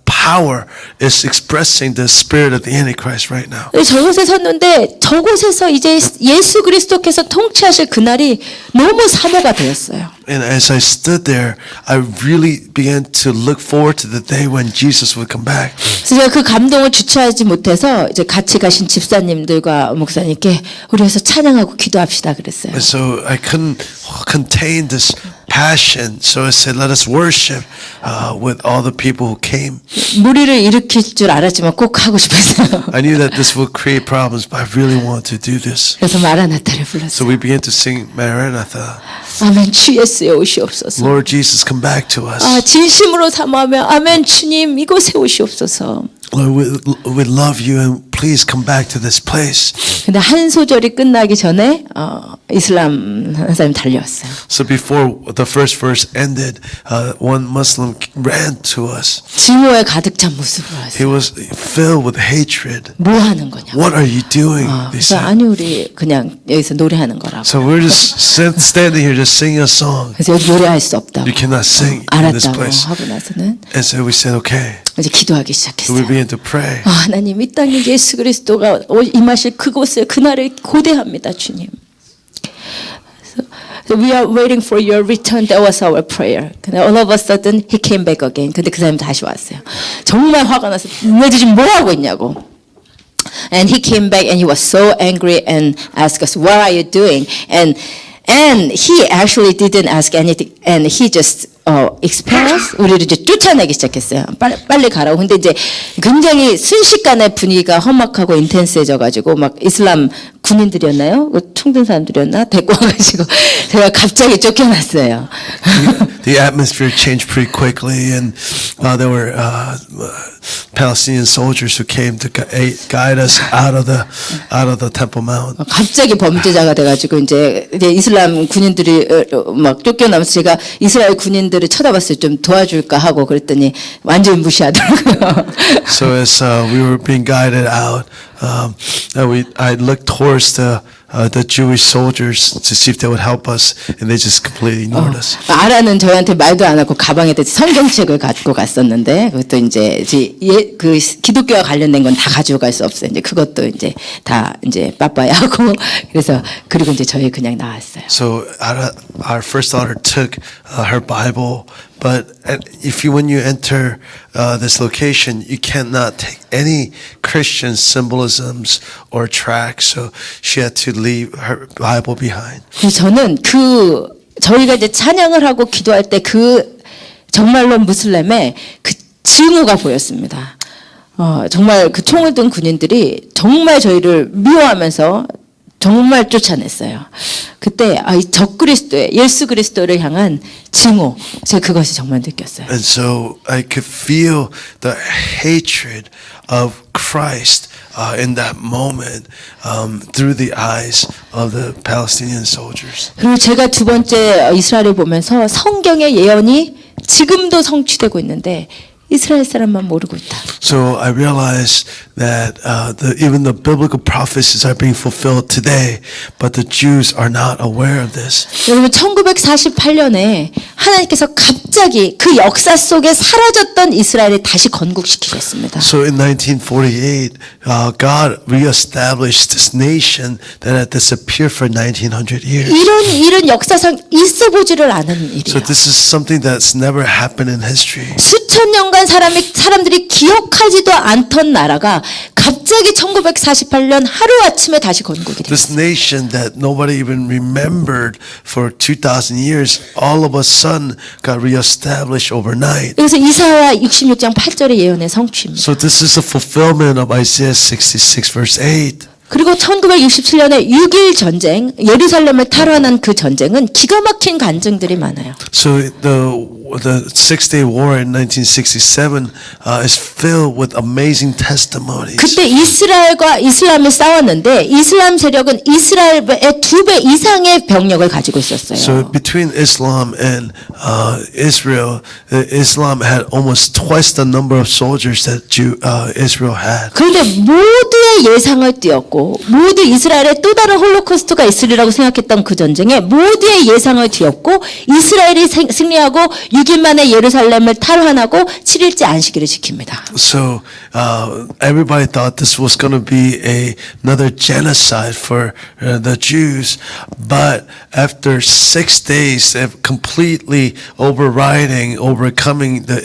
power is expressing the spirit of the Antichrist right now. 저곳에 섰는데 저곳에서 이제 예수 그리스도께서 통치하실 그날이 너무 사모가 되었어요. And as I stood there, I really began to look forward to the day when Jesus would come back. 그래서 제가 그 감동을 주체하지 못해서 이제 같이 가신 집사님들과 목사님께 우리 해서 찬양하고 기도합시다 그랬어요. And so I couldn't contain this passion. So I said, let us worship with all the people who came. 무리를 일으킬 줄 알았지만 꼭 하고 싶었어요. I knew that this would create problems, but I really wanted to do this. 그래서 마라나타를 So 불렀어요. we began to sing Maranatha. 아멘 주 예수여 오시옵소서. Lord Jesus, come back to us. 진심으로 사모하며 아멘 주님 이곳에 오시옵소서. Lord, we love you and please come back to this place. 근데 한 소절이 끝나기 전에 이슬람 한 사람이 달려왔어요. So before the first verse ended, one Muslim ran to us. 증오에 가득 찬 모습으로 He 왔어요. was filled with hatred. 뭐 하는 거냐? What are you doing? They 그래서 said. 아니 우리 그냥 여기서 노래하는 거라고. So we're just standing here just singing a song. 그래서 여기 노래할 수 없다고. You cannot sing in this 알았다고 place. 하고 나서는 And so we said, okay. 이제 기도하기 So we 시작했어요. began to pray. 하나님 이 땅에 예수 그리스도가 임하실 그곳에 그날을 고대합니다 주님. So we are waiting for your return. That was our prayer. 근데 all of a sudden he came back again. 근데 그 사람이 다시 왔어요. 정말 화가 나서 너희들 지금 뭐 하고 있냐고. And he came back and he was so angry and asked us, "What are you doing?" And he actually didn't ask anything. And he just expelled us. 우리를 이제 쫓아내기 시작했어요. 빨리 가라고. 근데 이제 굉장히 순식간에 분위기가 험악하고 인텐스해져가지고 막 이슬람 군인들이었나요? 총든 사람들이었나? 데리고 와가지고 제가 갑자기 쫓겨났어요. The atmosphere changed pretty quickly, and there were Palestinian soldiers who came to guide us out of the Temple Mount. 갑자기 범죄자가 돼가지고 이제 이슬람 군인들이 막 쫓겨나면서 제가 이스라엘 군인들을 쳐다봤어요. 좀 도와줄까 하고 그랬더니 완전히 무시하더라고요. So as we were being guided out, I looked towards the Jewish soldiers to see if they would help us, and they just completely ignored us. 아라는 저한테 말도 안 하고 가방에다 성경책을 갖고 갔었는데 그것도 이제 그 기독교와 관련된 건 다 가지고 갈 수 없어요. 이제 그것도 이제 다 이제 빠빠야 하고 그래서 그리고 이제 저희 그냥 나왔어요. So our first daughter took her Bible, but when you enter this location, you cannot take any Christian symbolisms or tracts. So she had to leave her Bible behind. 그래서 저는 저희가 이제 찬양을 하고 기도할 때 정말로 무슬림의 그 증오가 보였습니다. 정말 그 총을 든 군인들이 정말 저희를 미워하면서 정말 쫓아냈어요. 그때 이 적그리스도의 예수 그리스도를 향한 증오, 제가 그것이 정말 느꼈어요. And so I could feel the hatred of Christ in that moment through the eyes of the Palestinian soldiers. 그리고 제가 두 번째 이스라엘을 보면서 성경의 예언이 지금도 성취되고 있는데 이스라엘 사람만 모르고 있다. So I realized that even the biblical prophecies are being fulfilled today, but the Jews are not aware of this. 여러분 1948년에 하나님께서 갑자기 그 역사 속에 사라졌던 이스라엘을 다시 건국시키셨습니다. So in 1948, God reestablished this nation that had disappeared for 1900 years. 이런 일은 역사상 있어 보지를 않은 So 일이에요. this is something that's never happened in history. 수천 년간 사람들이 기억하지도 않던 나라가 갑자기 1948년 하루아침에 다시 건국이 This 됐어요. nation that nobody even remembered for 2,000 years, all of a sudden got reestablished overnight. 그래서 이사야 66장 8절의 예언의 성취입니다. So this is a fulfillment of Isaiah 66 verse 8. 그리고 1967년에 6.1 전쟁, 예루살렘을 탈환한 그 전쟁은 기가 막힌 간증들이 많아요. So the Six-Day War in 1967 is filled with amazing testimonies. 그때 이스라엘과 이슬람이 싸웠는데 이슬람 세력은 이스라엘의 2배 이상의 병력을 가지고 있었어요. So between Islam and Israel, Islam had almost twice the number of soldiers that Israel had. 그런데 모두의 예상을 띄었고 모두 이스라엘에 또 다른 홀로코스트가 있으리라고 생각했던 그 전쟁에 모두의 예상을 뒤엎고 이스라엘이 승리하고 6일 만에 예루살렘을 탈환하고 7일째 안식일을 지킵니다. So everybody thought this was going to be another genocide for the Jews, but after 6 days of completely overcoming the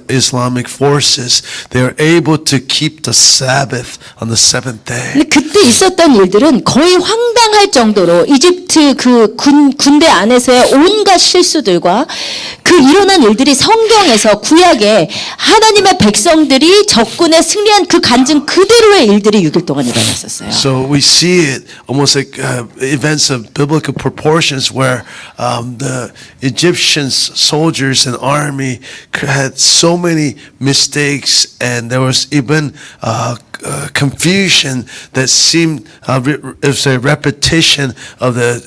Islamic forces, they were able to keep the Sabbath on the seventh day. 근데 그때 있었던 일들은 거의 황당할 정도로 이집트 그 군대 안에서의 온갖 실수들과 그 일어난 일들이 성경에서 구약에 하나님의 백성들이 적군에 승리한 그 간증 그대로의 일들이 6일 동안 일어났었어요. So we see it almost like events of biblical proportions where the Egyptian soldiers and army had so many mistakes, and there was even confusion that seemed it was a repetition of the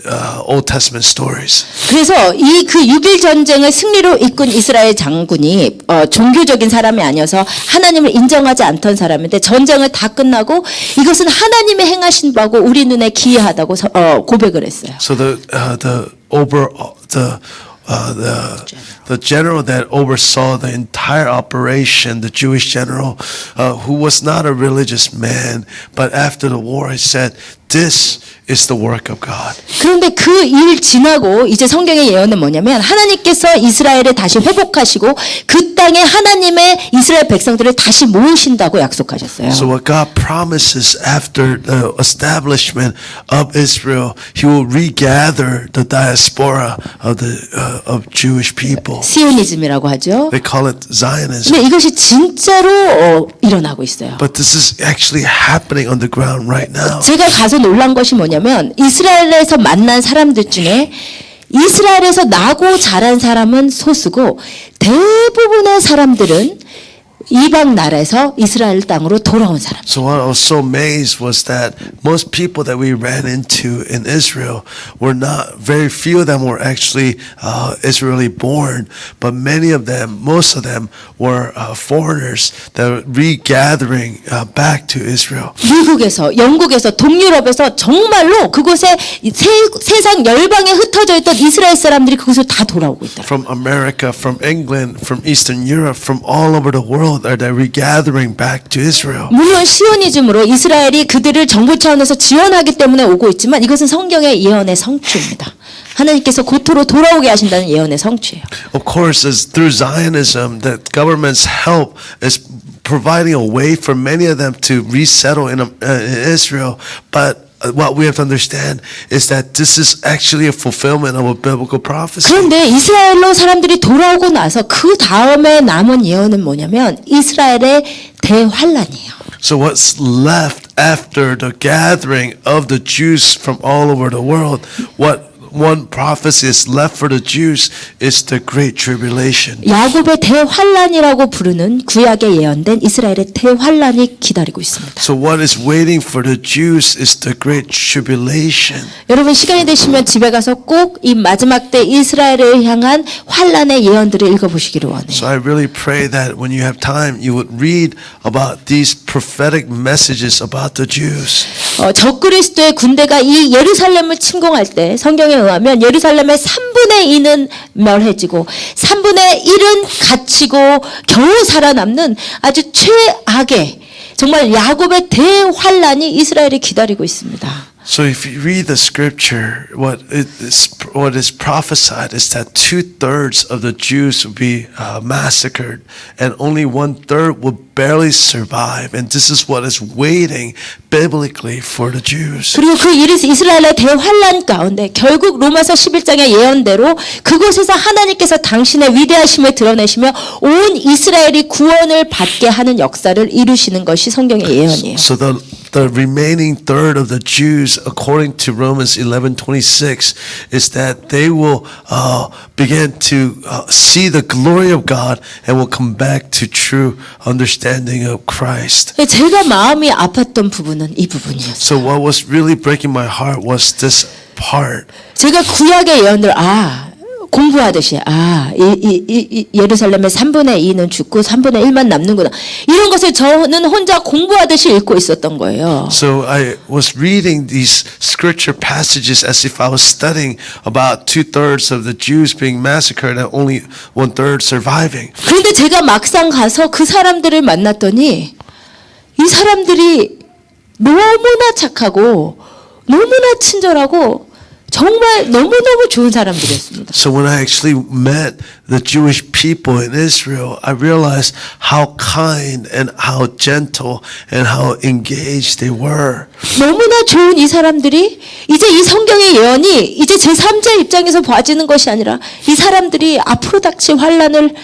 Old Testament stories. 그래서 이 그 6일 전쟁을 승리로 이끈 이스라엘 장군이 종교적인 사람이 아니어서 하나님을 인정하지 않던 사람인데 전쟁을 다 끝나고 이것은 하나님의 행하신 바고 우리 눈에 기이하다고 고백을 했어요. So the general that oversaw the entire operation, the Jewish general, who was not a religious man, but after the war, he said, "This is the work of God." 그런데 그 일 지나고 이제 성경의 예언은 뭐냐면 하나님께서 이스라엘을 다시 회복하시고 그 땅에 하나님의 이스라엘 백성들을 다시 모으신다고 약속하셨어요. So what God promises after the establishment of Israel, He will regather the diaspora of Jewish people. 시오니즘이라고 하죠. They call it Zionism. 근데 이것이 진짜로 일어나고 있어요. But this is actually happening on the ground right now. 제가 가서 놀란 것이 뭐냐면 이스라엘에서 만난 사람들 중에 이스라엘에서 나고 자란 사람은 소수고 대부분의 사람들은 이방 나라에서 이스라엘 땅으로 돌아온 사람. So what I was so amazed was that most people that we ran into in Israel were not, very few of them were actually Israeli born, but many of them, most of them were foreigners that were regathering back to Israel. 미국에서, 영국에서, 동유럽에서 정말로 그곳에 세상 열방에 흩어져 있던 이스라엘 사람들이 그곳으로 다 돌아오고 있다. From America, from England, from Eastern Europe, from all over the world are they regathering back to Israel. 물론 시오니즘으로 이스라엘이 그들을 정부 차원에서 지원하기 때문에 오고 있지만 이것은 성경의 예언의 성취입니다. 하나님께서 고토로 돌아오게 하신다는 예언의 성취예요. Of course, as through Zionism, the government's help is providing a way for many of them to resettle in Israel, but what we have to understand is that this is actually a fulfillment of a biblical prophecy. 그런데 이스라엘로 사람들이 돌아오고 나서 그 다음에 남은 예언은 뭐냐면 이스라엘의 대환란이에요. So what's left after the gathering of the Jews from all over the world, what one prophecy is left for the Jews is the great tribulation. 야곱의 대환란이라고 부르는 구약에 예언된 이스라엘의 대환란이 기다리고 있습니다. So what is waiting for the Jews is the great tribulation. 여러분 시간이 되시면 집에 가서 꼭 이 마지막 때 이스라엘을 향한 환란의 예언들을 읽어보시기를 원해요. So I really pray that when you have time, you would read about these prophetic messages about the Jews. 적그리스도의 군대가 이 예루살렘을 침공할 때 성경에 의하면 예루살렘의 3분의 2는 멸해지고 3분의 1은 갇히고 겨우 살아남는 아주 최악의 정말 야곱의 대환란이 이스라엘을 기다리고 있습니다. So if you read the scripture, what is prophesied is that 2/3 of the Jews will be massacred, and only 1/3 will barely survive. And this is what is waiting biblically for the Jews. 그리고 그 이스라엘의 대환란 가운데 결국 로마서 11장의 예언대로 그곳에서 하나님께서 당신의 위대하심을 드러내시며 온 이스라엘이 구원을 받게 하는 역사를 이루시는 것이 성경의 예언이에요. So the remaining third of the Jews, according to Romans 11:26, is that they will begin to see the glory of God and will come back to true understanding of Christ. 제가 마음이 아팠던 부분은 이 부분이었어요. So what was really breaking my heart was this part. 제가 구약의 예언들 공부하듯이 이 예루살렘의 3분의 2는 죽고 3분의 1만 남는구나. 이런 것을 저는 혼자 공부하듯이 읽고 있었던 거예요. So I was reading these scripture passages as if I was studying about 2/3 of the Jews being massacred and only 1/3 surviving. 그런데 제가 막상 가서 그 사람들을 만났더니 이 사람들이 너무나 착하고 너무나 친절하고 정말 너무너무 좋은 사람들이었습니다. So when I actually met the Jewish people in Israel, I realized how kind and how gentle and how engaged they were. 너무나 좋은 이 사람들이 이제 이 성경의 예언이 이제 제3자 입장에서 봐지는 것이 아니라 이 사람들이 앞으로 닥칠 환란을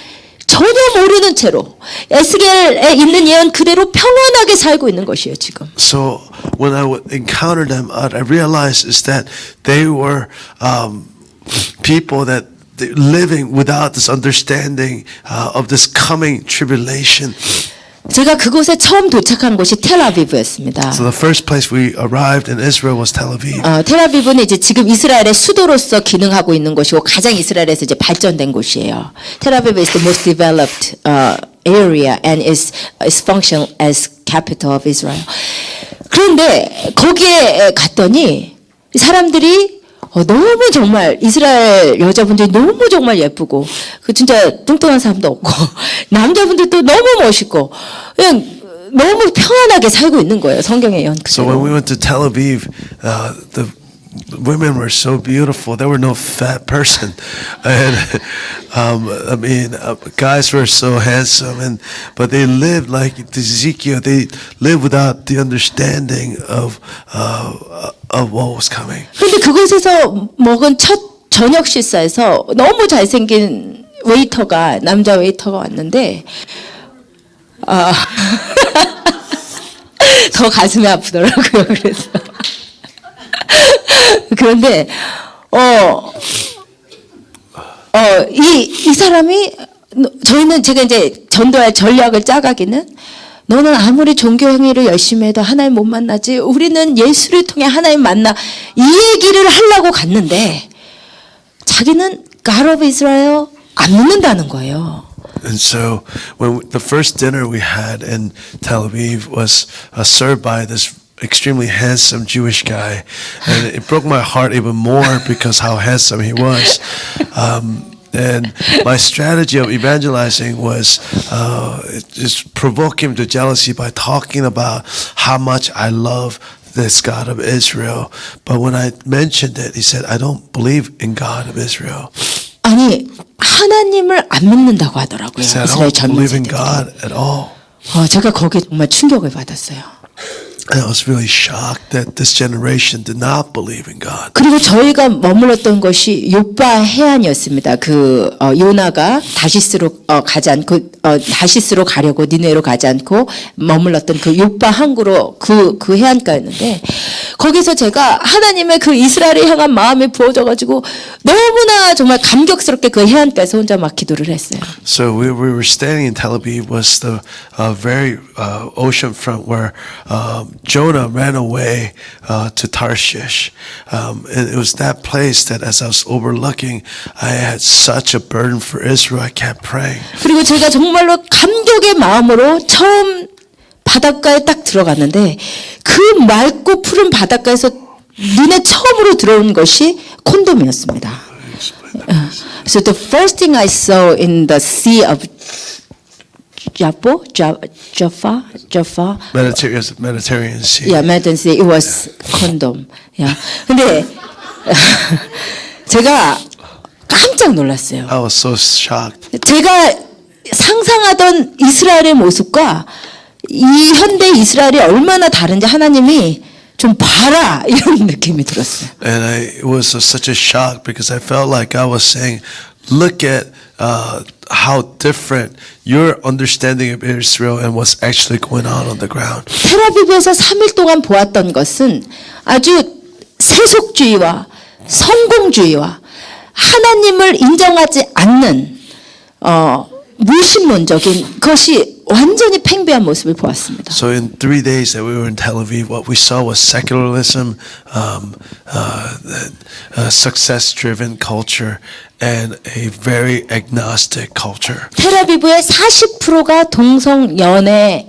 전혀 모르는 채로 에스겔에 있는 예언 그대로 평안하게 살고 있는 것이에요 지금. So when I would encounter them, what I realized is that they were people that living without this understanding of this coming tribulation. 제가 그곳에 처음 도착한 곳이 텔아비브였습니다. So the first place we arrived in Israel was Tel Aviv. 텔아비브는 이제 지금 이스라엘의 수도로서 기능하고 있는 곳이고 가장 이스라엘에서 이제 발전된 곳이에요. 텔아비브 is the most developed area and is functional as capital of Israel. 그런데 거기에 갔더니 이 사람들이 너무 정말 이스라엘 여자분들이 너무 정말 예쁘고 그 진짜 뚱뚱한 사람도 없고 남자분들도 너무 멋있고 그냥 너무 평안하게 살고 있는 거예요 성경의 예언 So when we 그대로. went to Tel Aviv, the women were so beautiful. There were no fat person, and I mean, guys were so handsome, but they lived like Ezekiel. They lived without the understanding of what was coming. 근데 그곳에서 먹은 첫 저녁 식사에서 너무 잘생긴 남자 웨이터가 왔는데 더 가슴이 아프더라고요. 그래서 그런데 이 사람이 저희는 제가 이제 전도할 전략을 짜가기는 너는 아무리 종교 행위를 열심히 해도 하나님 못 만나지. 우리는 예수를 통해 하나님 만나. 이 얘기를 하려고 갔는데 자기는 God of Israel 안 믿는다는 거예요. And so, when the first dinner we had in Tel Aviv was served by this extremely handsome Jewish guy, and it broke my heart even more because how handsome he was. And my strategy of evangelizing was just provoke him to jealousy by talking about how much I love this God of Israel. But when I mentioned it, he said, I don't believe in God of Israel. 아니 하나님을 안 믿는다고 하더라고요. He said, I 이스라엘 don't believe in 젊은이들이. God at all. 제가 거기에 정말 충격을 받았어요. And I was really shocked that this generation did not believe in God. 그리고 저희가 머물렀던 곳이 요빠 해안이었습니다. 요나가 다시스로 가지 않고 다시스로 가려고 니네로 가지 않고 머물렀던 그 요빠 항구로 그 해안가였는데 거기서 제가 하나님의 그 이스라엘을 향한 마음이 부어져가지고 너무나 정말 감격스럽게 그 해안가에서 혼자 막 기도를 했어요. So we were standing in Tel Aviv was the very ocean front where Jonah ran away to Tarshish. And it was that place that as I was overlooking, I had such a burden for Israel. I kept praying. 그리고 제가 정말로 감격의 마음으로 처음 바닷가에 딱 들어갔는데 그 맑고 푸른 바닷가에서 눈에 처음으로 들어온 것이 콘돔이었습니다. So the first thing I saw in the sea of Jaffa, Mediterranean Sea. yeah, Mediterranean Sea, it was condom. Yeah. 근데 제가 깜짝 놀랐어요. I was so shocked. 제가 상상하던 이스라엘의 모습과 이 현대 이스라엘이 얼마나 다른지 하나님이 좀 봐라 이런 느낌이 들었어요. And it was such a shock because I felt like I was saying, look at how different your understanding of Israel and what's actually going on the ground. 텔아비브에서 3일 동안 보았던 것은 아주 세속주의와 성공주의와 하나님을 인정하지 않는 무신론적인 것이 완전히 팽배한 모습을 보았습니다. So in 3 days that we were in Tel Aviv, what we saw was secularism, success-driven culture, and a very agnostic culture. 텔아비브의 40%가 동성연애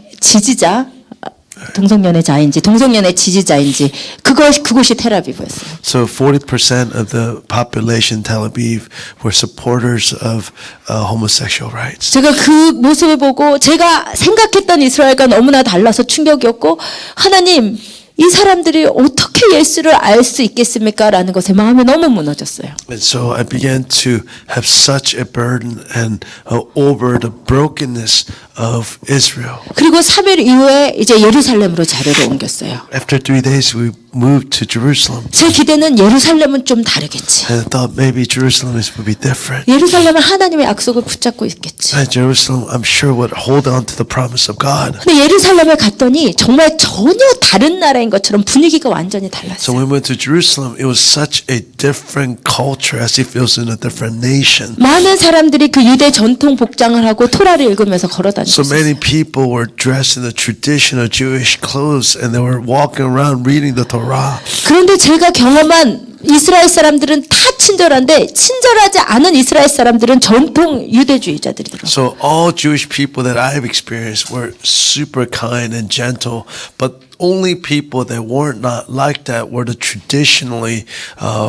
지지자인지 그곳이 텔아비브였어요. So 40% of the population in Tel Aviv were supporters of homosexual rights. 제가 그 모습을 보고 제가 생각했던 이스라엘과 너무나 달라서 충격이었고 하나님 이 사람들이 어떻게 예수를 알 수 있겠습니까? 라는 것에 마음이 너무 무너졌어요. And so I began to have such a burden and over the brokenness of Israel. 그리고 3일 이후에 이제 예루살렘으로 자료를 옮겼어요. After 3 days, we moved to Jerusalem. 제 기대는 예루살렘은 좀 다르겠지. And I thought maybe Jerusalem would be different. 예루살렘은 하나님의 약속을 붙잡고 있겠지. And Jerusalem, I'm sure, would hold on to the promise of God. 근데 예루살렘에 갔더니 정말 전혀 다른 나라인 것처럼 분위기가 완전히 So 달랐어요. when we went to Jerusalem, it was such a different culture as if it was in a different nation. 많은 사람들이 그 유대 전통 복장을 하고 토라를 읽으면서 걸어 So 다녔어요. many people were dressed in the traditional Jewish clothes and they were walking around reading the Torah. 그런데 제가 경험한 이스라엘 사람들은 다 친절한데 친절하지 않은 이스라엘 사람들은 전통 유대주의자들이더라고요. So all Jewish people that I've experienced were super kind and gentle, but only people that weren't not like that were the traditionally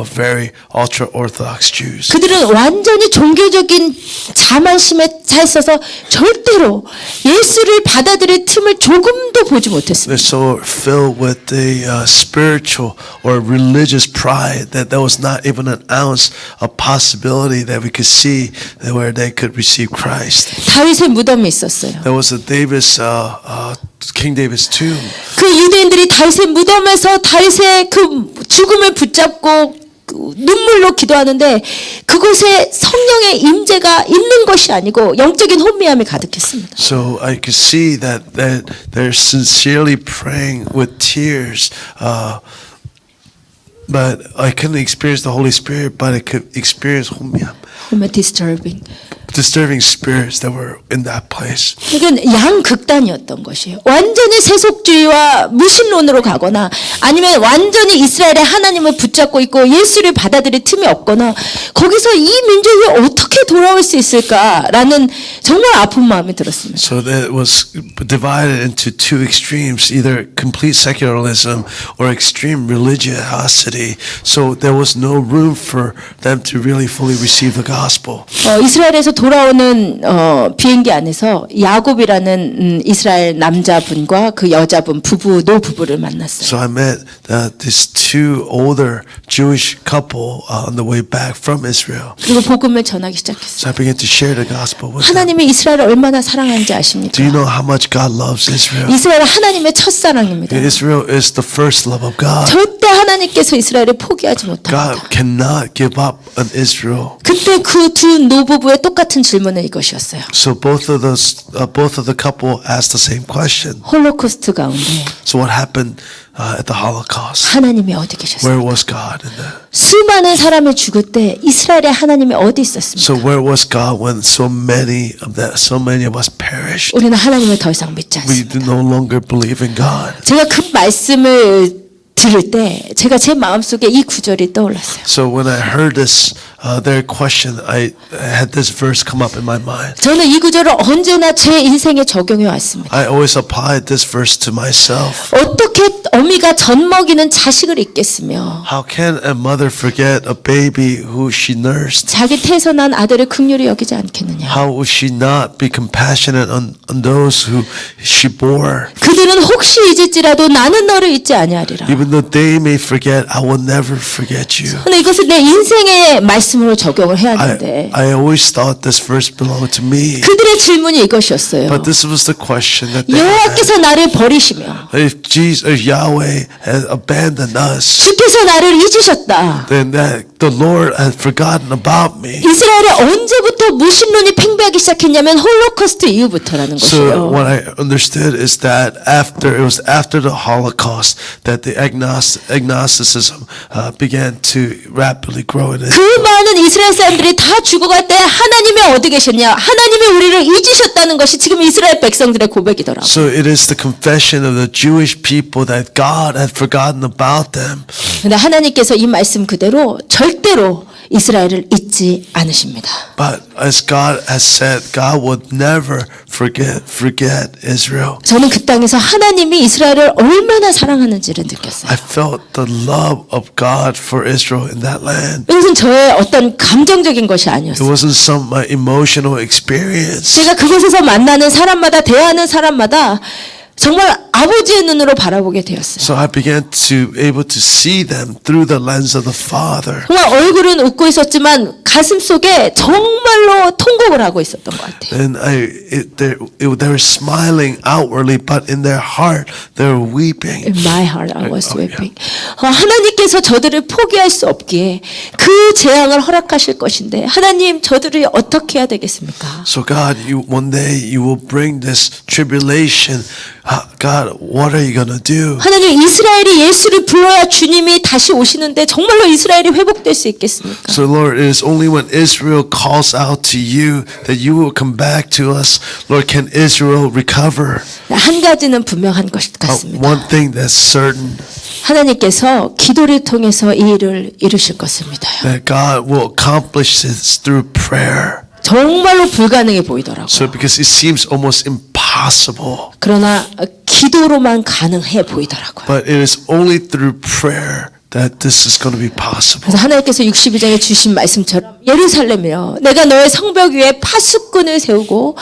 very ultra-Orthodox Jews. 그들은 완전히 종교적인 자만심에 차 있어서 절대로 예수를 받아들일 틈을 조금도 보지 못했습니다. They're so filled with the spiritual or religious pride that there was not even an ounce of possibility that we could see where they could receive Christ. 다윗의 무덤이 있었어요. There was a King David's tomb. 그 유대인들이 다윗의 무덤에서 다윗의 그 죽음을 붙잡고 눈물로 기도하는데 그곳에 성령의 임재가 있는 것이 아니고 영적인 혼미함이 가득했습니다. So I could see that they're sincerely praying with tears. But I couldn't experience the Holy Spirit, but I could experience disturbing spirits that were in that place. 이건 양극단이었던 것이에요. 완전히 세속주의와 무신론으로 가거나 아니면 완전히 이스라엘의 하나님을 붙잡고 있고 예수를 받아들일 틈이 없거나 거기서 이 민족이 어떻게 돌아올 수 있을까라는 정말 아픈 마음이 들었습니다. So that was divided into two extremes, either complete secularism or extreme religiosity. So there was no room for them to really fully receive the gospel. 이스라엘에서 돌아오는 비행기 안에서 야곱이라는 이스라엘 남자분과 그 여자분 노부부를 만났어요. So I met these two older Jewish couple on the way back from Israel. 그리고 복음을 전하기 시작했어요. So I began to share the gospel with them. 하나님이 이스라엘을 얼마나 사랑하는지 아십니까? Do you know how much God loves Israel? 이스라엘은 하나님의 첫사랑입니다. Israel is the first love of God. 절대 하나님께서 이스라엘을 포기하지 못합니다. God cannot give up on Israel. 그때 그 두 노부부의 똑같은 질문은 이것이었어요. So both of the couple asked the same question. 홀로코스트 가운데 So what happened at the Holocaust? 하나님이 어디 계셨어요? Where was God in that? 수많은 사람이 죽을 때 이스라엘의 하나님이 어디 있었습니까? So where was God when so many of us perished? 우리는 하나님을 더 이상 믿지 We 않습니다. do no longer believe in God. 제가 그 말씀을 들을 때 제가 제 마음속에 이 구절이 떠올랐어요. So when I heard this, their question, I had this verse come up in my mind. 저는 이 구절을 언제나 제 인생에 적용해 왔습니다. I always applied this verse to myself. 어떻게 어미가 젖 먹이는 자식을 잊겠으며 How can a mother forget a baby who she nursed? 자기 태선한 아들을 긍휼히 여기지 않겠느냐. How would she not be compassionate on those who she bore? 그들은 혹시 잊을지라도 나는 너를 잊지 아니하리라. Even though they may forget, I will never forget you. 근데 이것을 내 인생의 말씀으로 적용을 해야 하는데 I always thought this verse belonged to me. 그들의 질문이 이것이었어요. But this was the question that they 여호와께서 나를 버리시며 if Yahweh has abandoned us, 주께서 나를 잊으셨다. then that the Lord has forgotten about me. 이스라엘에 언제부터 무신론이 팽배하기 시작했냐면 홀로코스트 이후부터라는 So 것이에요. what I understood is that it was after the Holocaust that the agnosticism began to rapidly grow in it. 그 많은 이스라엘 사람들이 다 죽어갈 때 하나님이 어디 계셨냐? 하나님이 우리를 잊으셨다는 것이 지금 이스라엘 백성들의 고백이더라고요. So it is the confession of the Jewish people that God had forgotten about them. 근데 하나님께서 이 말씀 그대로 절대로 이스라엘을 잊지 않으십니다. But as God has said, God would never forget Israel. 저는 그 땅에서 하나님이 이스라엘을 얼마나 사랑하는지를 느꼈어요. I felt the love of God for Israel in that land. 이것은 저의 어떤 감정적인 것이 It 아니었어요. wasn't some emotional experience. 제가 그곳에서 만나는 사람마다 대하는 사람마다 정말 아버지의 눈으로 바라보게 되었어요. So I began to able to see them through the lens of the Father. 정말 얼굴은 웃고 있었지만 가슴 속에 정말로 통곡을 하고 있었던 것 같아요. And they were smiling outwardly, but in their heart they were weeping. In my heart I was Oh, weeping. 하나님께서 저들을 포기할 수 없기에 그 재앙을 허락하실 것인데 하나님 저들이 어떻게 해야 되겠습니까? So God, one day you will bring this tribulation. God, what are you gonna do? 하나님 이스라엘이 예수를 불러야 주님이 다시 오시는데 정말로 이스라엘이 회복될 수 있겠습니까? So Lord, it is only when Israel calls out to you that you will come back to us. Lord, can Israel recover? 한 가지는 분명한 것 같습니다. One thing that's certain, 하나님께서 기도를 통해서 이 일을 이루실 것입니다. that God will accomplish this through prayer. 정말로 불가능해 보이더라고요. So because it seems almost impossible, 그러나 기도로만 가능해 보이더라고요. but it is only through prayer that this is going to be possible. 그래서 하나님께서 62장에 주신 말씀처럼 예루살렘이여 내가 너의 성벽 위에 파수꾼을 세우고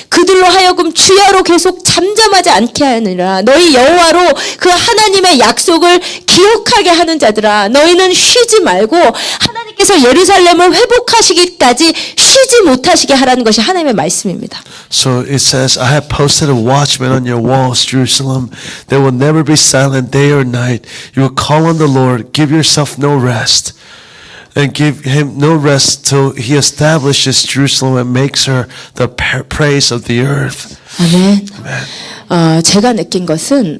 그들로 하여금 주야로 계속 잠잠하지 않게 하느니라. 너희 여호와로 그 하나님의 약속을 기억하게 하는 자들아 너희는 쉬지 말고 하나님께서 예루살렘을 회복하시기까지 쉬지 못하시게 하라는 것이 하나님의 말씀입니다. So it says, I have posted a watchman on your walls, Jerusalem. They will never be silent day or night. You will call on the Lord. Give yourself no rest. And give him no rest till he establishes Jerusalem and makes her the praise of the earth. 아멘. Amen. 제가 느낀 것은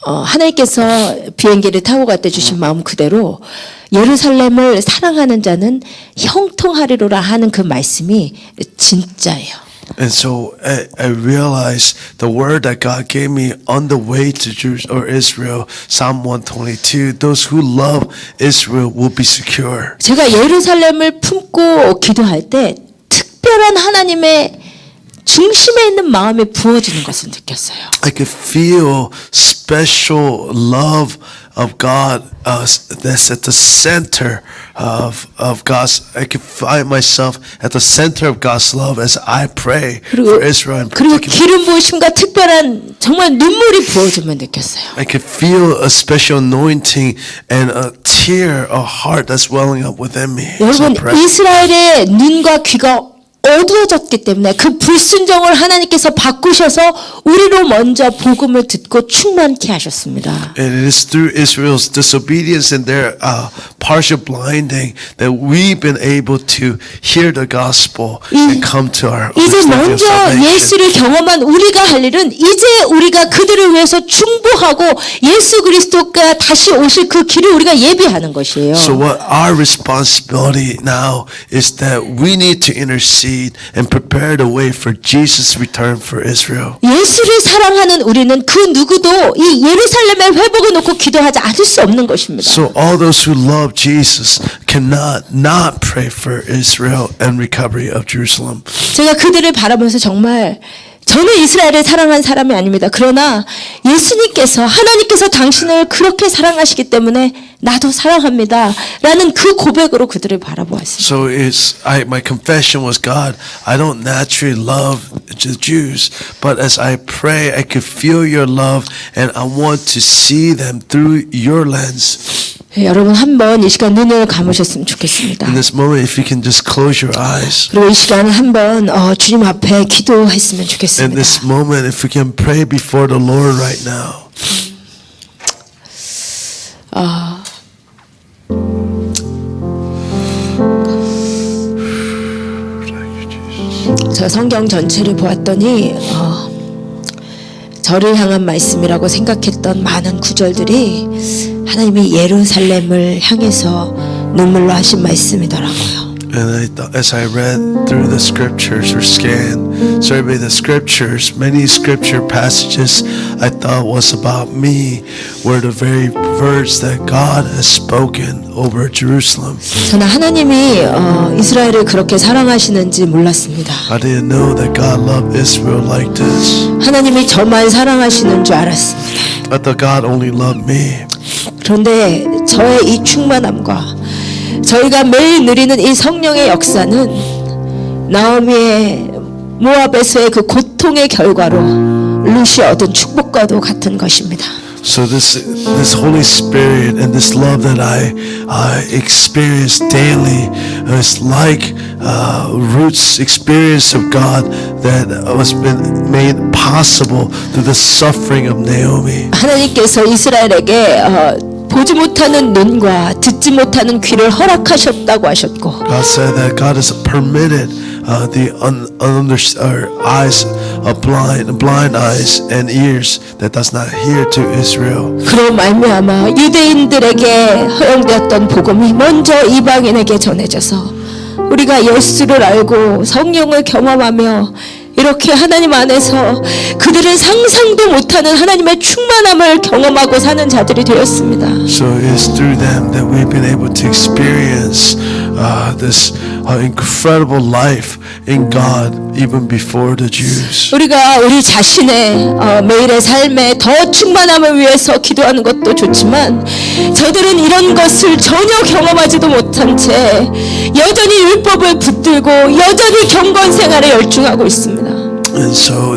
하나님께서 비행기를 타고 갈 때 주신 마음 그대로 예루살렘을 사랑하는 자는 형통하리로라 하는 그 말씀이 진짜예요. And so I realized the word that God gave me on the way to Israel, Psalm 122, those who love Israel will be secure. 제가 예루살렘을 품고 기도할 때 특별한 하나님의 중심에 있는 마음이 부어지는 것을 느꼈어요. I could feel special love of God that's at the center of God's. I can find myself at the center of God's love as I pray for Israel in 그리고 particular. 기름 부으심과 특별한 정말 눈물이 부어짐을 느꼈어요. I could feel a special anointing and a tear, a heart that's welling up within me. as I 여러분, pray. 이스라엘의 눈과 귀가 어두워졌기 때문에 그 불순종을 하나님께서 바꾸셔서 우리로 먼저 복음을 듣고 충만케 하셨습니다. And it is through Israel's disobedience and their partial blinding that we've been able to hear the gospel and come to our 이제 understanding of 먼저 salvation. 예수를 경험한 우리가 할 일은 이제 우리가 그들을 위해서 중보하고 예수 그리스도가 다시 오실 그 길을 우리가 예비하는 것이에요. So what our responsibility now is that we need to intercede and prepare the way for Jesus' return for Israel. 예수를 사랑하는 우리는 그 누구도 이 예루살렘의 회복을 놓고 기도하지 않을 수 없는 것입니다. So all those who love Jesus cannot not pray for Israel and recovery of Jerusalem. 제가 그들을 바라보면서 정말 저는 이스라엘을 사랑한 사람이 아닙니다. 그러나 예수님께서 하나님께서 당신을 그렇게 사랑하시기 때문에 나도 사랑합니다. 라는 그 고백으로 그들을 바라보았습니다. So my confession was, God, I don't naturally love the Jews, but as I pray, I could feel your love, and I want to see them through your lens. 여러분 한번 이 시간 눈을 감으셨으면 좋겠습니다. In this moment, if you can just close your eyes. 그리고 이 시간 한번 주님 앞에 기도했으면 In 좋겠습니다. this moment, if we can pray before the Lord right now. 저 성경 전체를 보았더니 저를 향한 말씀이라고 생각했던 많은 구절들이 하나님이 예루살렘을 향해서 눈물로 하신 말씀이더라고요. And as I read through the scriptures or surveyed the scriptures, many scripture passages I thought was about me were the very words that God has spoken over Jerusalem. 저는 하나님이 이스라엘을 그렇게 사랑하시는지 몰랐습니다. I didn't know that God loved Israel like this. 하나님이 저만 사랑하시는 줄 알았습니다. I thought God only loved me. 그런데 저의 이 충만함과 저희가 매일 누리는 이 성령의 역사는 나오미의 모압에서의 그 고통의 결과로 룻이 얻은 축복과도 같은 것입니다. So this Holy Spirit and this love that I experience daily is like Ruth's experience of God that was been made possible through the suffering of Naomi. 하나님께서 이스라엘에게 보지 못하는 눈과 듣지 못하는 귀를 허락하셨다고 하셨고 God said that God has permitted the eyes of blind eyes and ears that does not hear to Israel. 그로 말미암아 유대인들에게 허용되었던 복음이 먼저 이방인에게 전해져서 우리가 예수를 알고 성령을 경험하며 이렇게 하나님 안에서 그들은 상상도 못하는 하나님의 충만함을 경험하고 사는 자들이 되었습니다. So it's through them that we've been able to experience this incredible life in God even before the Jews. 우리가 우리 자신의 매일의 삶에 더 충만함을 위해서 기도하는 것도 좋지만 저들은 이런 것을 전혀 경험하지도 못한 채 여전히 율법을 붙들고 여전히 경건 생활에 열중하고 있습니다. And so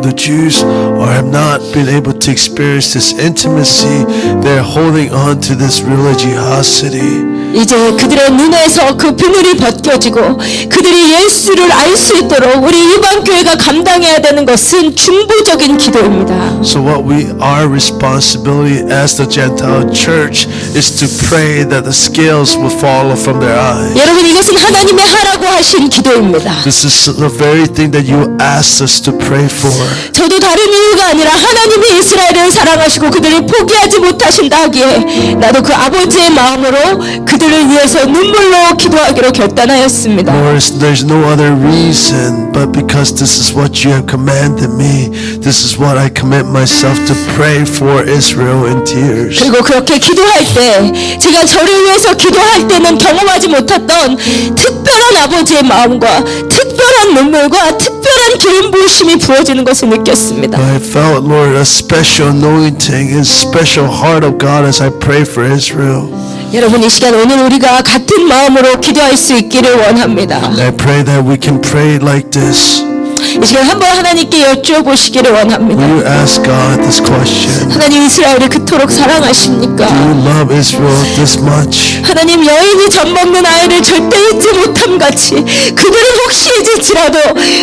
the Jews have not been able to experience this intimacy. They're holding on to this religiosity. 이제 그들의 눈에서 그 비늘이 벗겨지고 그들이 예수를 알 수 있도록 우리 이방 교회가 감당해야 되는 것은 중보적인 기도입니다. So our responsibility as the Gentile church is to pray that the scales will fall from their eyes. 여러분 이것은 하나님의 하라고 하신 기도입니다. This is the very thing that you asked us to pray for. 저도 다른 이유가 아니라 하나님이 이스라엘을 사랑하시고 그들을 포기하지 못하신다 하기에 나도 그 아버지의 마음으로 그들을 그들을 위해서 눈물로 기도하기로 결단하였습니다. Lord, there's no other reason but because this is what you have commanded me. This is what I commit myself to pray for Israel in tears. 그리고 그렇게 기도할 때 제가 저를 위해서 기도할 때는 경험하지 못했던 특별한 아버지의 마음과 특별한 눈물과 특별한 기름 부으심이 부어지는 것을 느꼈습니다. I felt, Lord, a special anointing and special heart of God as I pray for Israel. 여러분 이 시간 오늘 우리가 같은 마음으로 기도할 수 있기를 원합니다. I pray that we can pray like this. 이 시간 한번 하나님께 여쭤보시기를 원합니다. Will you ask God this question? 하나님 이스라엘을 그토록 사랑하십니까? Do you love Israel this much? 하나님 여인이 젖 먹는 아이를 절대 잊지 못함 같이 그들을 혹시 잊을지라도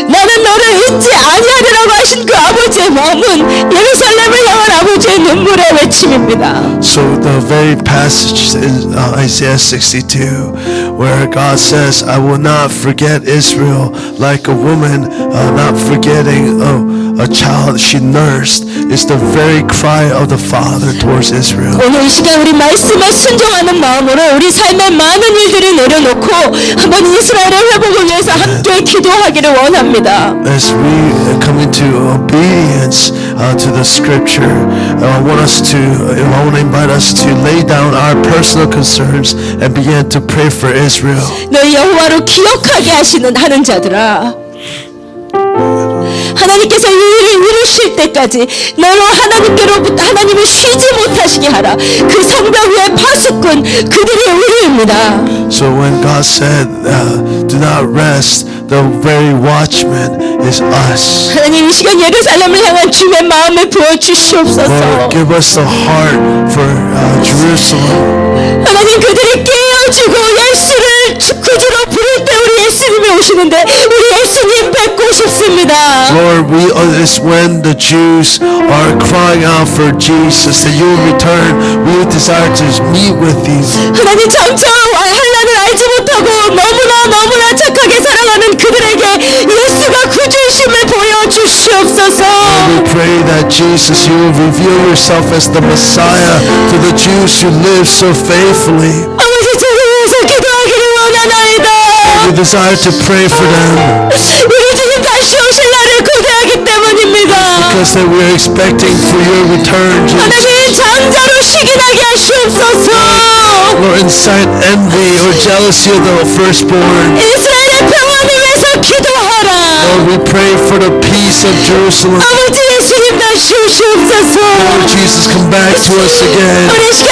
나는 너를 잊지 아니하리라고 하신 그 아버지의 마음은 예루살렘을 향한 아버지의 눈물의 외침입니다. So the very passage in Isaiah 62 where God says, I will not forget Israel like a woman not forgetting a child she nursed is the very cry of the Father towards Israel. 오늘 이 시간 우리 말씀에 순종하는 마음으로 우리 삶의 많은 일들을 내려놓고 한번 이스라엘의 회복을 위해서 함께 기도하기를 원합니다. As we come into obedience to the Scripture, I want to invite us to lay down our personal concerns and begin to pray for Israel. 너희 여호와로 기억하게 하는 자들아, 하나님께서 이 일을 이루실 때까지 너로 하나님께로부터 하나님을 쉬지 못하시게 하라. 그 성벽 위에 파수꾼 그들이 우리입니다. So when God said, do not rest, the very watchman is us. 하나님 이 시간 예루살렘을 향한 주의 마음을 부어주시옵소서. Lord, give us the heart for Jerusalem. 하나님 그들이 깨어지고 예수를 구주로 부를 때 우리 예수님이 오시는데 우리 예수님 뵙고 싶습니다. Lord, it's when the Jews are crying out for Jesus that you will return. We desire to meet with you. 하나님 장차 환난을 알지 못하고 너무나 착하게 살아가는 그들에게 예수가 구주이심을 보여주시옵소서. We pray that Jesus, you will reveal yourself as the Messiah to the Jews who live so faithfully. 아버지 저를 위해서 기도하기를 원하나이다. We desire to pray for them 우리 주님 다시 오실 날을 고대하기 때문입니다. because that we are expecting for your return, Jesus. 하나님 장자로 시기나게 하시옵소서. Lord, incite envy or jealousy of the firstborn. 이스라엘의 평안을 위해서 기도하라. Lord, we pray for the peace of Jerusalem. 아버지 예수님 다시 오시옵소서. Lord Jesus, come back to us again. 우리 시간